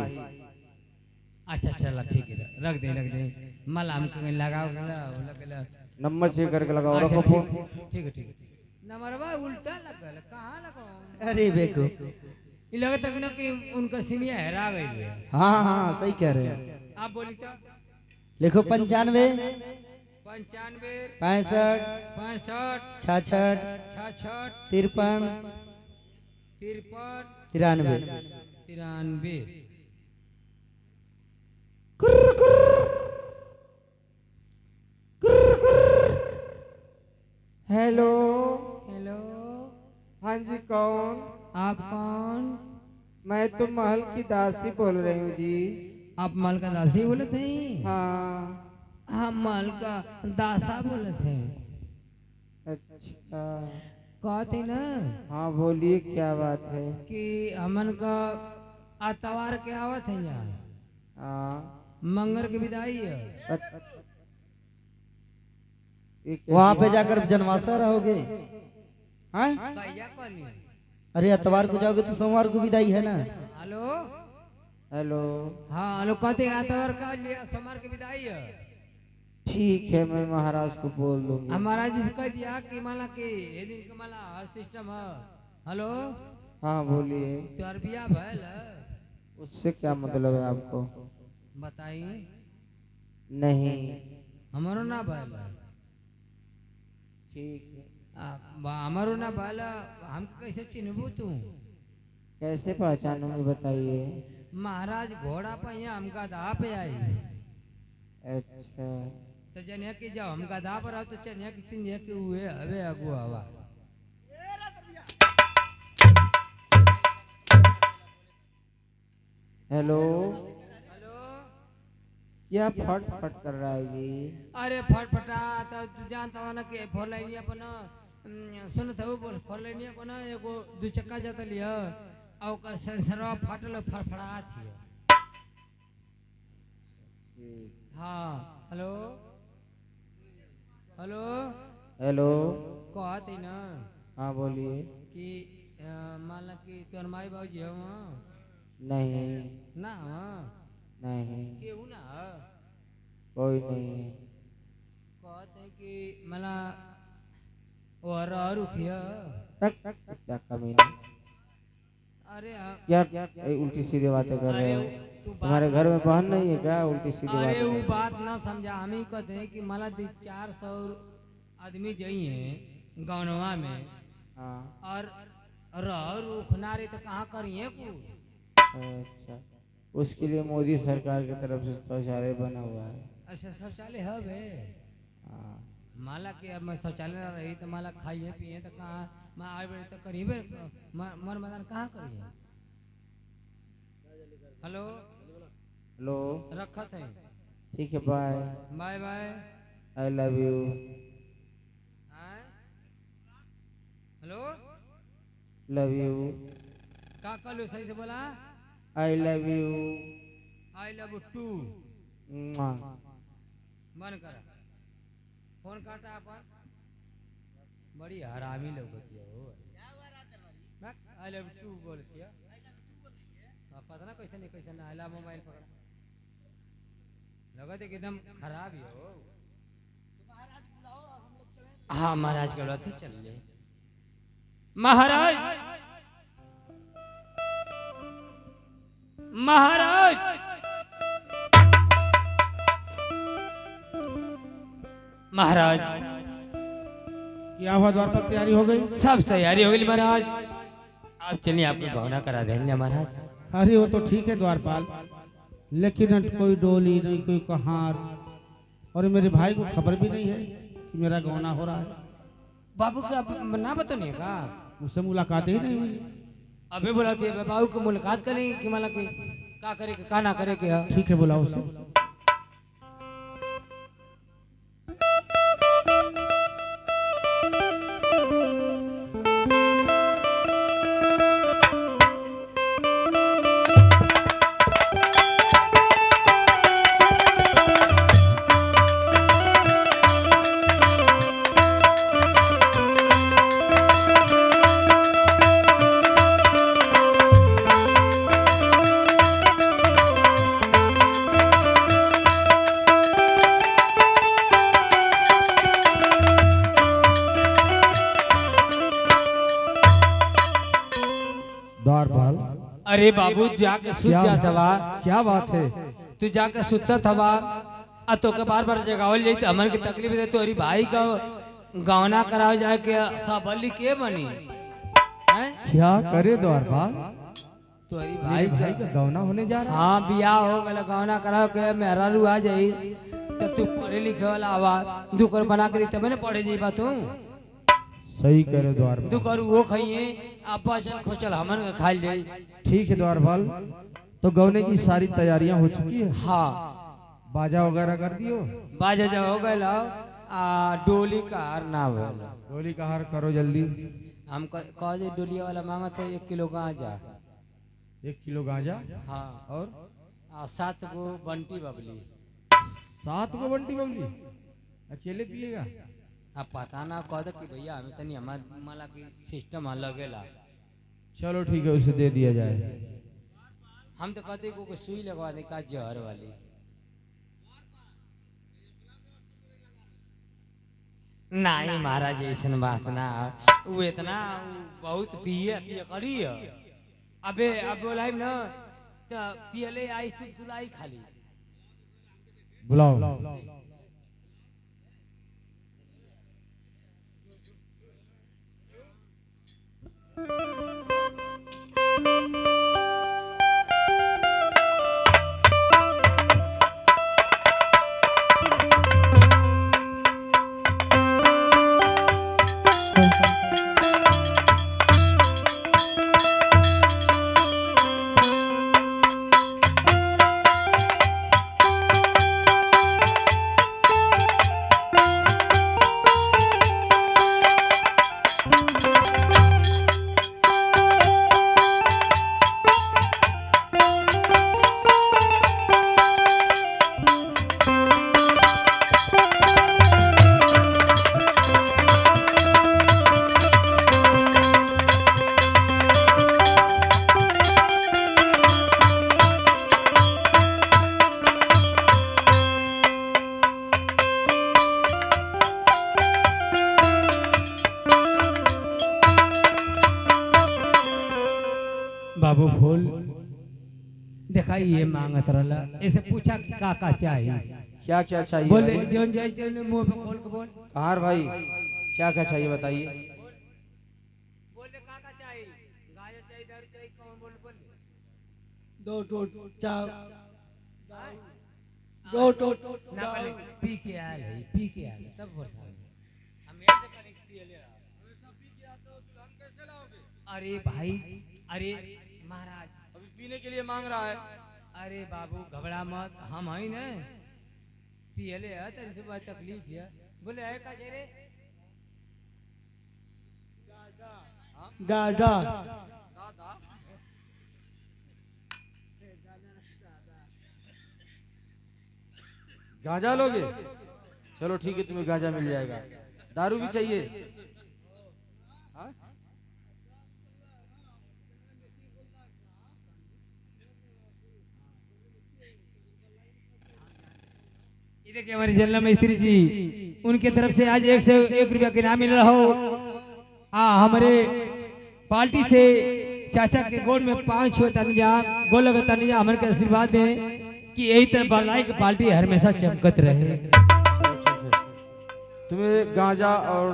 अच्छा चला ठीक है रख दे मलाम के लगाओ लग नंबर चेक करके लगाओ। अच्छा रखो फोन। ठीक है नंबरवा उल्टा लगल कहाँ लगाओ? अरे देखो ये लगता है ना कि उनका सिमिया हेरा गई है। हाँ हाँ सही कह रहे हैं। आप बोली तो लिखो 95 95 65 65 66 66 53 53 93 93। हेलो हेलो हाँ जी कौन? आप कौन? मैं तो महल की दासी बोल रही हूँ जी। आप माल का दासी बोले थे? हाँ। हम माल का दासा बोले थे। अच्छा। कहते ना हाँ बोलिए क्या बात है। कि हमन का आतवार के आवत है यहाँ, हाँ। मंगर की विदाई है। वहां पे जाकर जनवासा रहोगे? हाँ? भैया कौन है? अरे इतवार को जाओगे तो सोमवार को विदाई है ना। Hello hello. हाँ हेलो, कहते आतवार का लिया सोमवार की विदाई है। ठीक है मैं महाराज को बोल दूंगी। हमारा जिस कह दिया कि माला के ये दिन के माला सिस्टम है। हेलो हाँ बोलिए। तो अरबिया भैल उससे क्या मतलब है आपको? बताई। नहीं। हमारो ना भैल। ठीक है। हमारो ना भैल, हम कैसे चिन्हबू तू? कैसे पहचानूंगी बताइए। महाराज घोड़ा पे यहाँ हम गधा पे आई। अच्छा। तो जनिया की जब हम गधा पर आओ तो चनिया की चिन्ह के हुए हवे अगु हवा। हेलो। हेलो क्या फट फट कर रहा है जी? अरे फटफटा तो तू जानता हो ना कि फोर लाइन अपन सुनत हो बोल, फोर लाइन अपन एगो दू चक्का जाता लिया और का सेंसरवा फाटल फड़फड़ात हियो। हाँ हेलो हेलो हेलो। कहत है ना हाँ बोलिए। कि मान ला कि तोर माई बाबूजी हो नहीं। ना हो नहीं। केहू ना हो? कोई नहीं है। कहते हैं कि मला और रुखिया। क्या कमीना। अरे क्या उल्टी सीधी बातें कर रहे हो? तू तुम्हारे घर में बहन नहीं है क्या उल्टी सीधी अरे बातें? वो बात ना समझा। हम ही कहते हैं कि मला 400 आदमी जाइए गाँववा में हाँ। और रुखना रे तो कहाँ करिए को? अच्छा उसके लिए मोदी सरकार की तरफ से शौचालय बना हुआ है। अच्छा शौचालय है बे? हाँ। माला कि अब मैं शौचालय ना रही तो माला खाइए पिए तो कहाँ मैं आए बड़े तो करिए मन मैदान कहाँ करिए। Hello hello. रखत है। ठीक है bye. Bye bye. I love you. Hello love you. का कलो सही से बोला? I love you. I love too. मन कर फोन काटा अपन। बड़ी हरामी लोग होती है वो। आई लव टू बोलती है। पता ना कैसे नहीं कैसे ना हिला मोबाइल पकड़ा लगा कि एकदम खराब ही हो। हाँ महाराज के बुलाते चल जाए। महाराज महाराज महाराज क्या हुआ, द्वार पर तैयारी हो गई? सब तैयारी हो गई महाराज। आप चलिए आपको गहना करा देंगे महाराज। अरे वो तो ठीक है द्वारपाल, लेकिन कोई डोली नहीं कोई कहार, और मेरे भाई को खबर भी नहीं है कि मेरा गौना हो रहा है। बाबू का ना बतो नहीं का? मुझसे मुलाकात ही नहीं हुई। अबे बुलाती है बाबू को मुलाकात करेंगे कि माला के का करे के का ना करे के। ठीक है बुलाओ उसे। द्वारपाल, अरे बाबू जाके सुत जात हवा। क्या बात है? तू जाके सुतत हवा आ तो के बार बार जगावल जाई तो हमन की तकलीफ है। तोरी भाई का गौना कराव जाए के सबली के बनी हैं? क्या करे द्वारपाल? तोरी भाई का गौना होने जा रहा हाँ बियाह हो गया गौना कराव के मेहरा रू आ जाई तो तू पढ़े लिखे वाला हवा दुकर बना के तब न पढ़े जाई बा तू। है? सही कह रहे द्वारपाल। दू करू वो खाइए आप बचन खोचल हमन का खा ले। ठीक है द्वारपाल, तो गौने की सारी तैयारियां हो चुकी है, हाँ बाजा वगैरह कर दियो। बाजा जब हो गए डोली का हार ना भेल। डोली का हार करो जल्दी। हम कह दे डोलिया वाला मांगा थे 1 किलो गांजा। 1 किलो गांजा हाँ और 7 गो बंटी बबली। 7 गो बंटी बबली अकेले पिएगा? अब पता ना कह दे कि भैया हमें तनी हमार मला की सिस्टम लगेला। चलो ठीक है, उसे दे दिया जाए। हम तो कहते को सुई लगवा दे का जहर वाली। नहीं महाराज ऐसा बात ना, वो इतना बहुत पिए पिए करी है। अबे अब बोला ना तो पियले आई तू सुलाई खाली। बुलाओ। बाबू फूल दिखाई ये मांगत रहला। ऐसे पूछा कि का चाहिए। क्या क्या चाहिए बोले भाई? जोन जाई तेन मुंह पे खोल के बोल। कहार भाई, क्या क्या चाहिए बताइए। बोले का चाहिए। गाय चाहिए, दारू चाहिए, कौन बोल बोल। दो चार ना पहले पी के आयल है, पी के आयल है, तब बोल। हम ऐसे करें पी ले। हमेशा पी के आते हो तो हम कैसे लाओगे? अरे भाई, अरे महाराज अभी पीने के लिए मांग रहा है। अरे बाबू घबरा मत, हम है न पियले है तेरे से बहुत तकलीफ है। बोले है का जेरे दादा गांजा लोगे? चलो ठीक है, तुम्हें गांजा मिल जाएगा। दारू भी चाहिए? हाँ? ये देखिए हमारी जल्ला मिस्त्री जी, उनके तरफ से आज 101 रुपया के इनाम मिल रहा हो। हमारे पार्टी से चाचा के गोल में 5 छो तनजा गोल लगा तनजा हमारे के आशीर्वाद दें कि यही तरह भलाई की पार्टी हमेशा चमकत रहे। चलो ठीक है, तुम्हें गांजा और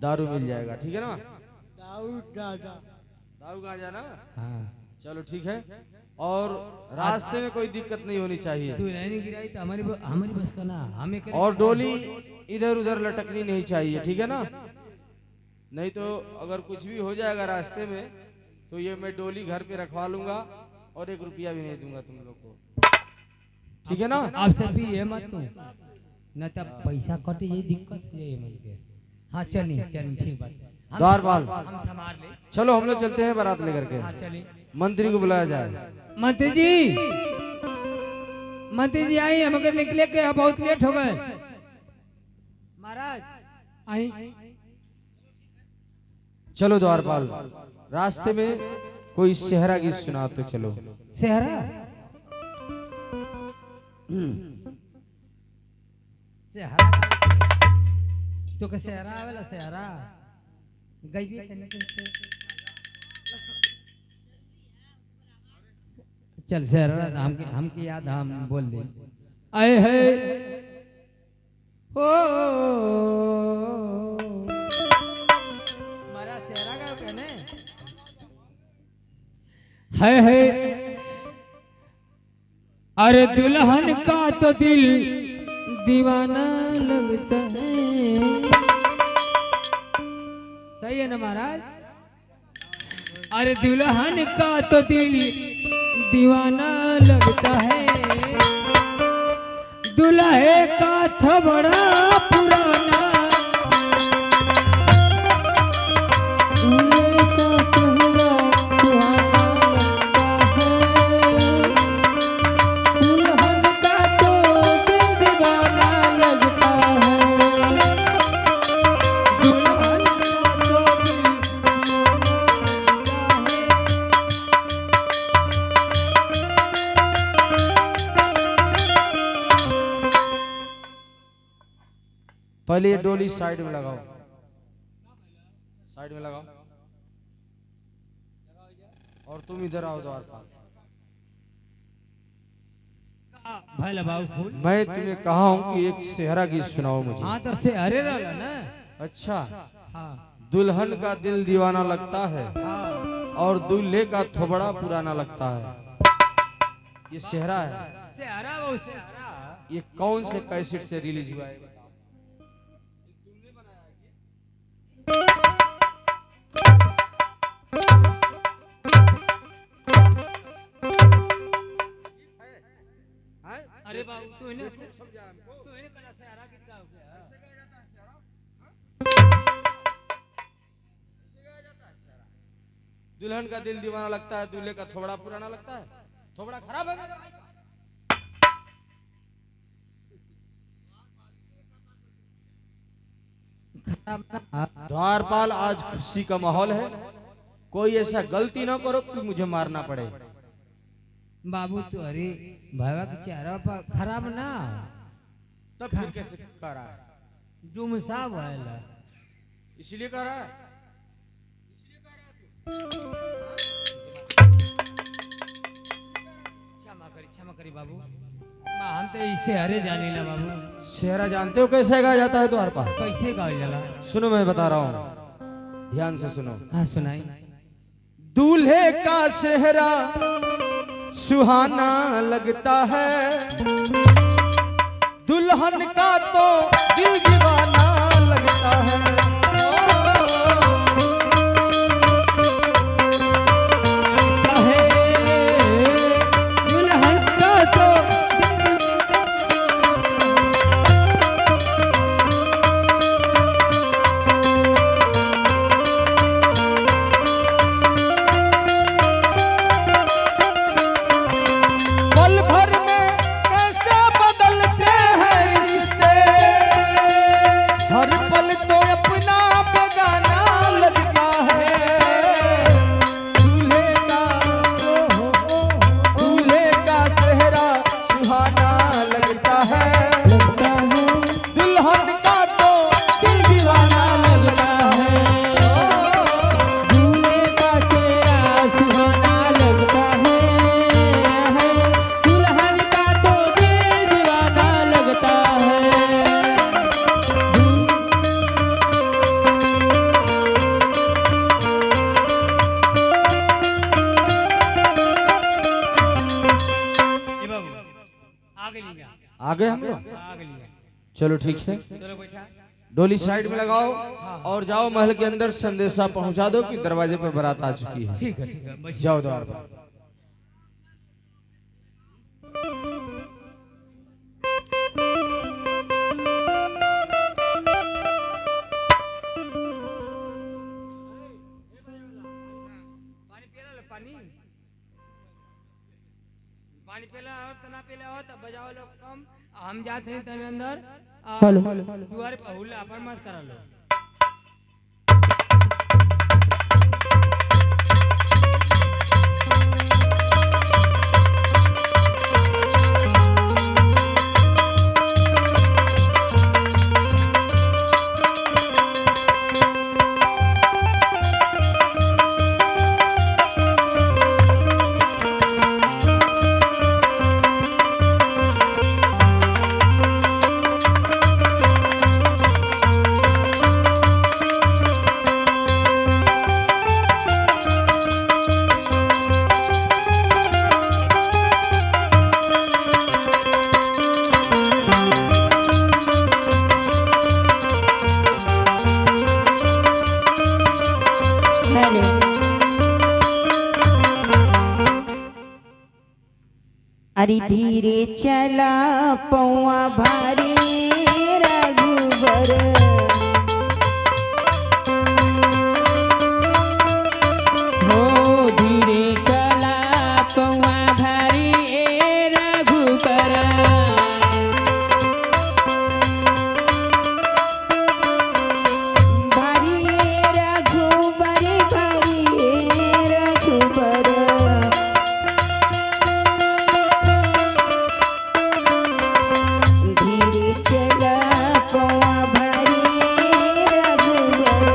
दारू मिल जाएगा, ठीक है ना? दारू गांजा ना? हाँ चलो ठीक है, और रास्ते में कोई दिक्कत नहीं होनी चाहिए। दुल्हन गिराई तो हमारी बस का ना, हमें करे और डोली इधर उधर लटकनी नहीं चाहिए, ठीक है ना? नहीं तो अगर कुछ भी हो जाएगा रास्ते में तो ये मैं डोली घर पे रखवा लूंगा और 1 रुपया भी नहीं दूंगा तुम लोग को, ठीक है ना? आप सब भी ये मत तू न तब पैसा कटे, ये दिक्कत है ये मन के। हाँ चलिए चलिए ठीक बात है। द्वारपाल हम संभाल ले। चलो हम लोग चलते हैं बारात लेकर के। हाँ चलिए। मंत्री को बुलाया जाए। मंत्री जी आई, हम अगर निकले के बहुत लेट हो गए। महाराज आई। चलो द्वारपाल, रास्ते में कोई सेहरा गीत सुना तो चलो। सेहरा सेहरा तो के सेहरा आवेला, सेहरा गई भी तने चल सेहरा हमके याद हम बोल दे। आए है ओ हमारा सेहरा का कहने है अरे दुल्हन का तो दिल दीवाना लगता है, सही है ना महाराज। अरे दुल्हन का तो दिल दीवाना लगता है, दुल्हे का था बड़ा पुराना, दुल्हे का तो बड़ा सुहाना लगता है, दुल्हन का तो दिल दीवाना लगता है, दुल्हन का तो दिल पहले ये डोली साइड में लगाओ, साइड में लगाओ, और तुम इधर आओ द्वार पाल। भाई लगाओ फूल। मैं तुम्हें कहा हूं कि एक सेहरा गीत सुनाओ मुझे। हाँ तो से अरे रहला ना। अच्छा, हाँ दुल्हन का दिल दीवाना लगता है हाँ और दूल्हे का थोबड़ा पुराना लगता है। ये सेहरा है। से हरा वो से हरा। ये कौन से कैसेट से रिलीज हुआ है? अरे बाबू तू इन्हें समझा हमको, तू इन्हें कला से हरा कितना हो गया? दुल्हन का दिल दीवाना लगता है, दूल्हे का थोबड़ा पुराना लगता है। थोबड़ा खराब है मेरा। द्वारपाल, आज खुशी का माहौल है, कोई ऐसा गलती ना करो कि मुझे मारना पड़े। बाबू तो अरे भावा के चेहरा पर खराब ना, तब फिर कैसे कह रहा है? जुम साहब आएला इसीलिए कह रहा है। क्षमा करी बाबू, हम तो इसे हरे जाने ला बाबू। सेहरा जानते हो कैसे गाया जाता है द्वारपाल? कैसे गावल जाला? सुनो, मैं बता रहा हूँ, ध्यान से सुनो। हाँ सुनाई। दूल्हे का सेहरा सुहाना लगता है, दुल्हन का तो दिल दीवाना लगता है। दुल्हन का तो पल भर में कैसे बदलते हैं रिश्ते, हर पल तो अपना बेगाना लगता है। दूल्हे का सेहरा सुहाना लगता है, दुल्हन का तो दिल दीवाना लगता है। दूल्हे का चेहरा सुहाना लगता है, दुल्हन का तो दिल दीवाना लगता है। ये बाबू आगे लिया, आगे हम लोग, आगे लिया। चलो ठीक है। चलो बैठा। डोली साइड में लगाओ और जाओ महल के अंदर, संदेशा पहुंचा दो कि दरवाजे पर बारात आ चुकी है। ठीक है बैठिए। जाओ द्वार पर। पानी पिला लो, पानी पानी पिला और तना पिला हो तब बजाओ लोग कम। हम जाते हैं तभी अंदर द्वार पर हुल्ला पर मत करा लो। अरे धीरे चला पौआ भारी रघुबर, हो धीरे चला पौआ भारी ए रघुबर, भारी रघुबर, भारी रघुबर, धीरे चला पौआ भारी रघुबर।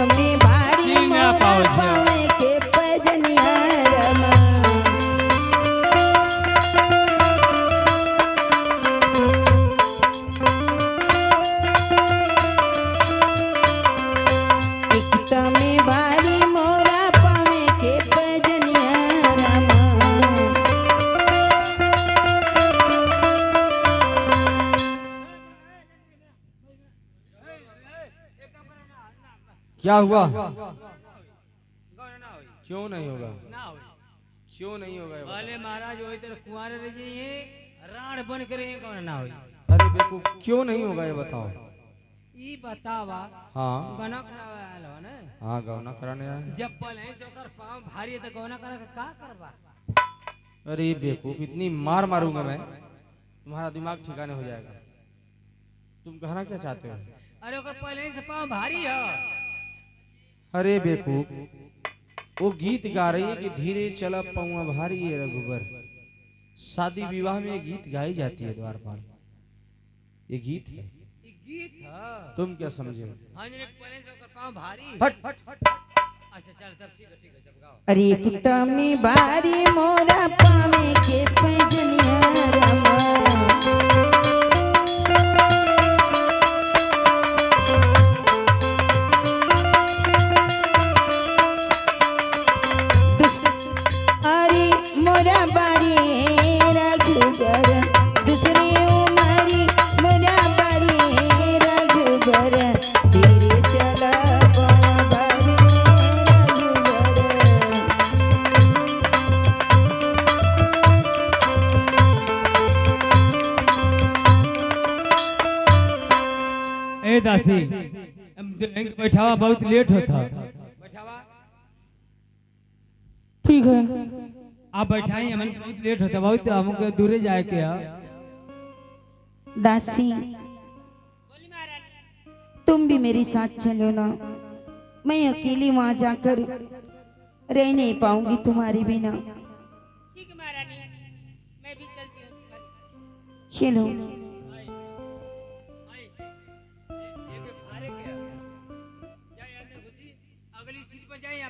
में भारी जी मैं मोरा पाओ जी। पावे के पजनिया रमा, एकता में भारी मोरा पावे के पजनिया रमा। क्या हुआ? क्यों नहीं होगा? क्यों नहीं होगा ये बताओ? भले महाराज वही तरह कुंवारे रह जाइए राण बन करे कौन ना होई। अरे बेवकूफ, क्यों नहीं होगा ये बताओ? ई बतावा हाँ गना करावे आलो ना, हाँ, गौना कराने आए। जब पहले जोकर पाँव भारी है तो गौना करा के का करबा। अरे बेवकूफ, इतनी मार मारूंगा मैं, तुम्हारा दिमाग ठिकाने हो जाएगा। तुम कहना क्या चाहते हो? अरे ओकर पहले से पाँव भारी है। अरे बेवकूफ, वो गीत गा रही है कि धीरे चला पौआ भारी है रघुबर। शादी विवाह में ये गीत गाई जाती है द्वारपाल, ये गीत है। ई गीत है। तुम क्या समझे? हाँ जी पहले से ओकर पाँव भारी। हट अच्छा चल तब ठीक है जब गाओ। अरे एकता में भारी मोरा पावे के पजनिया रमा, अरे मोरा बारी रघुबर, दूसरी उमरी मोरा बारी रघुबर, धीरे चला पौआ बारी रघुबर। ए दासी बैठावा बहुत लेट होता। बैठावा ठीक है। आप बैठाई हमन बहुत लेट होता, बहुत हमको दूरे जाए के है। दासी तुम भी मेरे साथ चलो ना, मैं अकेली वहां जाकर रह नहीं पाऊंगी तुम्हारे बिना। ठीक है महारानी, मैं भी चलती हूँ तुम्हारी। चलो। अगली सीट पर जाइए,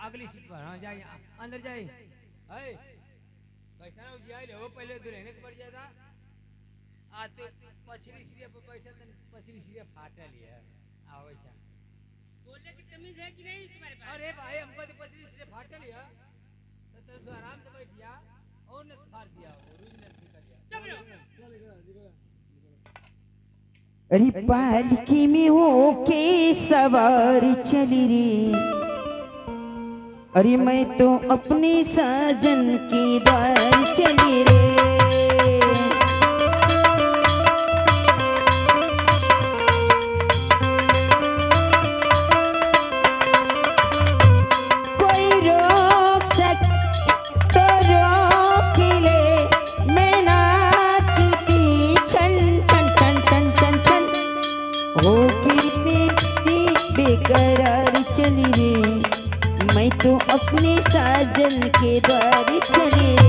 अगली सीट पर। हाँ जाइए अंदर जाइए। कैसा ना उजियाई ले, वो पहले दुल्हने के बढ़ जाता आते पछली सीढ़ी पर बैठा तो पछली सीढ़ी फाटल है। आओ अच्छा बोलने की तमीज है कि नहीं तुम्हारे पास? अरे भाई हमको तो पछली सीढ़ी फाटल है तो आराम से बैठ जा और न फाड़ दिया वो रुई न ठीक कर दिया। चुप रहो। अरे पालकी में हो के सवार चली रे, अरे मैं तो अपने साजन के द्वार चली रे। कोई रोक सक तो रोक ले, मैं नाचती छन छन छन छन छन छन, हो के बेकरार चली रे, मैं तो अपने साजन के द्वार चली रे।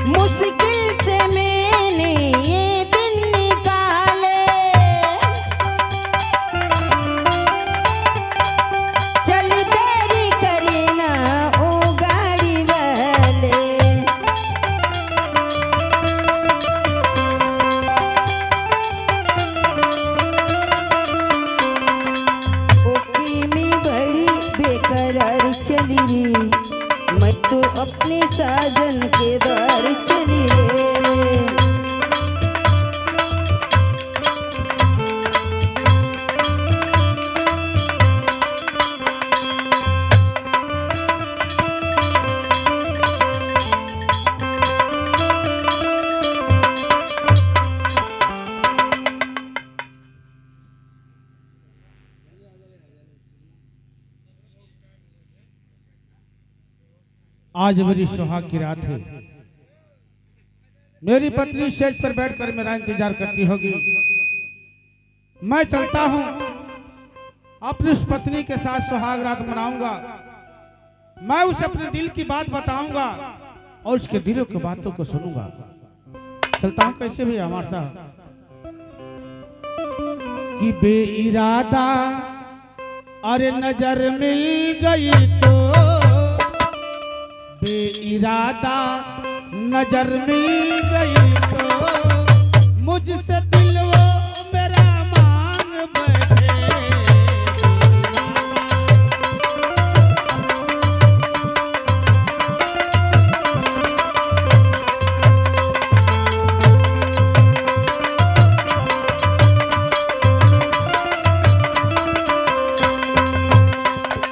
मुश्किल से दरार चली रे, मैं तो अपने साजन के द्वार चली रे। आज मेरी सुहाग की रात है। मेरी पत्नी स्टेज पर बैठकर मेरा इंतजार करती होगी। मैं चलता हूं, अपनी उस पत्नी के साथ सुहाग रात मनाऊंगा। मैं उसे अपने दिल की बात बताऊंगा और उसके दिलों की बातों को सुनूंगा। चलता हूं कैसे भी हमारे साथ कि बेइरादा अरे नजर मिल गई तो, बेइरादा नजर मिल गई तो, मुझसे दिल वो मेरा मांग बैठे।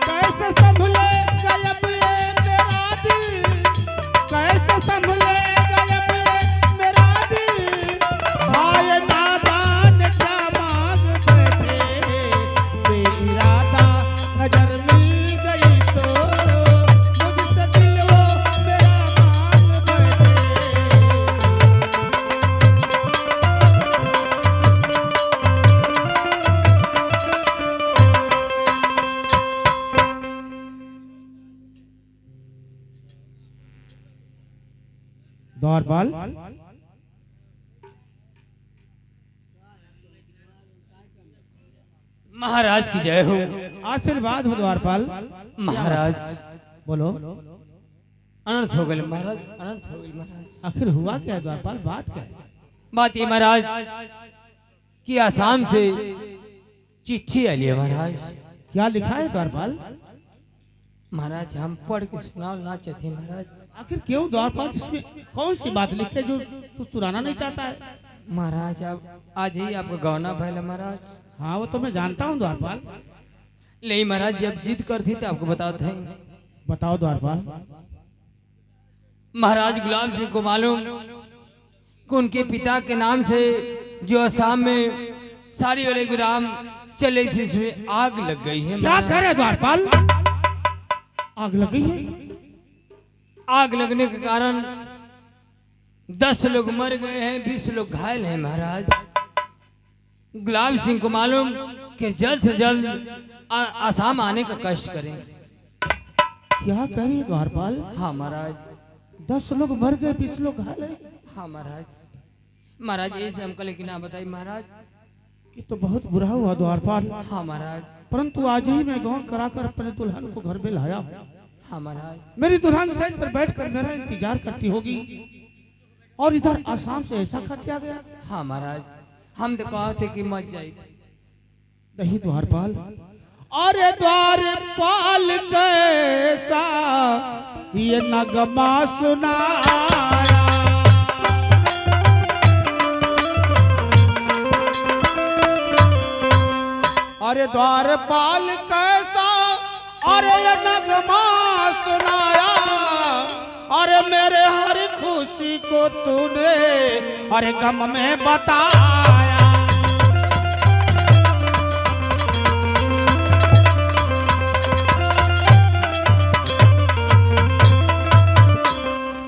कैसे संभले गयब ये मेरा दिल, कैसे संभले गयब ये मेरा दिल, भाई नादान क्या मांग बैठे। बेइरादा नजर मिल गई तो, मुझसे दिल वो मेरा मांग बैठे। द्वारपाल महाराज की जय हो। आशीर्वाद हो द्वारपाल। महाराज बोलो अनर्थ हो गए महाराज, अनर्थ हो गए महाराज। आखिर हुआ क्या है द्वारपाल, बात क्या है? बात ये महाराज कि आसाम से चिट्ठी आई है महाराज। क्या लिखा है द्वारपाल? महाराज हम पढ़ के सुनाओ ना चाहते महाराज। आखिर क्यों द्वारपाल, इसमें कौन सी बात लिखे जो तू सुनाना नहीं चाहता है? महाराज अब आज ही आपका गौना भैल है महाराज। हाँ वो तो मैं जानता हूँ द्वारपाल। नहीं महाराज जब जिद करती तो आपको बताते हैं। बताओ द्वारपाल। महाराज गुलाब सिंह को मालूम कि उनके पिता के नाम से जो असम में सारी वाले गोदाम चल रही थी उसमें आग लग गई है क्या महाराज। कह रहे द्वारपाल? आग लग गई है? आग लगने के कारण 10 लोग मर गए हैं, 20 लोग घायल हैं महाराज। गुलाब सिंह को मालूम कि जल्द से जल्द आसाम आने का कष्ट करें। क्या कह रही है द्वारपाल? हाँ महाराज। 10 लोग मर गए, 20 लोग घायल हैं। हाँ महाराज। महाराज ऐसे हमको लेकिन आप बताइए महाराज। ये तो बहुत बुरा हुआ द्वारपाल। हाँ महाराज। परंतु आज ही मैं गौन कराकर अपने दुल्हन को घर में लाया हूँ। हाँ महाराज। मेरी दुल्हन सेज पर बैठकर मेरा इंतजार करती होगी और इधर आसाम से ऐसा खत आ गया। हाँ महाराज हम तो कहा थे कि मत जाए। नहीं द्वारपाल, अरे द्वारपाल कैसा ये नगमा सुनाया। अरे द्वारपाल कैसा अरे ये नगमा सुनाया। अरे मेरे हर खुशी को तूने अरे गम में बताया।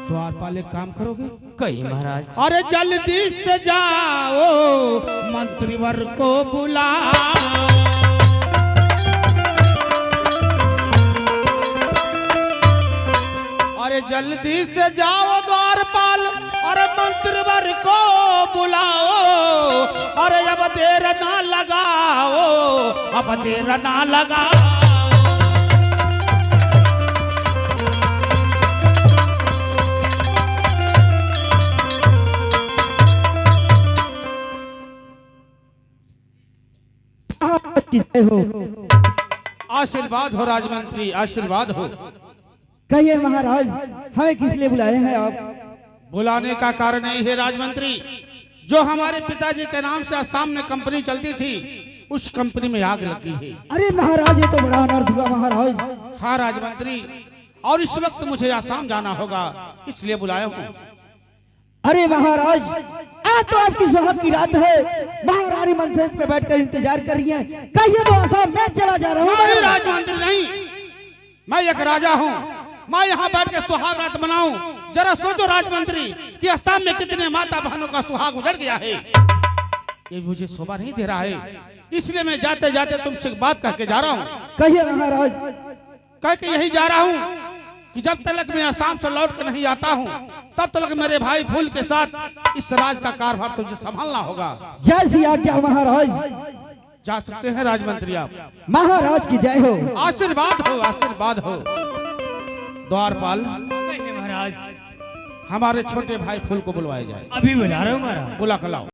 द्वारपाल एक काम करोगे? कही महाराज। अरे जल्दी से जाओ मंत्रीवर को बुलाओ। अरे जल्दी से जाओ द्वारपाल, अरे मंत्रीवर को बुलाओ। अरे अब देर ना लगाओ, अब देर ना लगाओ। हो आशीर्वाद हो राजमंत्री, आशीर्वाद हो। कहिए महाराज, हमें किस लिए बुलाए हैं आप? बुलाने का कारण यही है राजमंत्री, जो हमारे पिताजी के नाम से असम में कंपनी चलती थी, उस कंपनी में आग लगी है। अरे महाराज, ये तो बड़ा अनर्थ हुआ महाराज। हाँ राजमंत्री, और इस वक्त मुझे आसाम जाना होगा, इसलिए बुलाया हूँ। अरे महाराज, आज तो आपकी सुहाग की रात है, महारानी मंच पे बैठकर इंतजार कर रही है। कहिए तो आसाम मैं चला जा रहा हूँ। नहीं राजमंत्री नहीं, मैं एक राजा हूँ, मैं यहाँ बैठ के सुहाग रात मनाऊं। जरा सोचो राजमंत्री कि असम में कितने माता बहनों का सुहाग उजड़ गया है, ये मुझे शोभा नहीं दे रहा है, इसलिए मैं जाते जाते तुमसे एक बात कह के जा रहा हूँ। कहिए महाराज। कह के यही जा रहा हूँ कि जब तक मैं असम से लौट कर नहीं आता हूँ, तब तक मेरे भाई फूल के साथ इस राज का कारभार तुझे संभालना होगा। जैसी आज्ञा महाराज। जा सकते हैं राजमंत्री आप। महाराज की जय हो। आशीर्वाद हो, आशीर्वाद हो। द्वारपाल, कहिए महाराज। हमारे छोटे भाई फूल को बुलवाया जाए। अभी बुला रहा हूँ महाराज। बुला कर लाओ।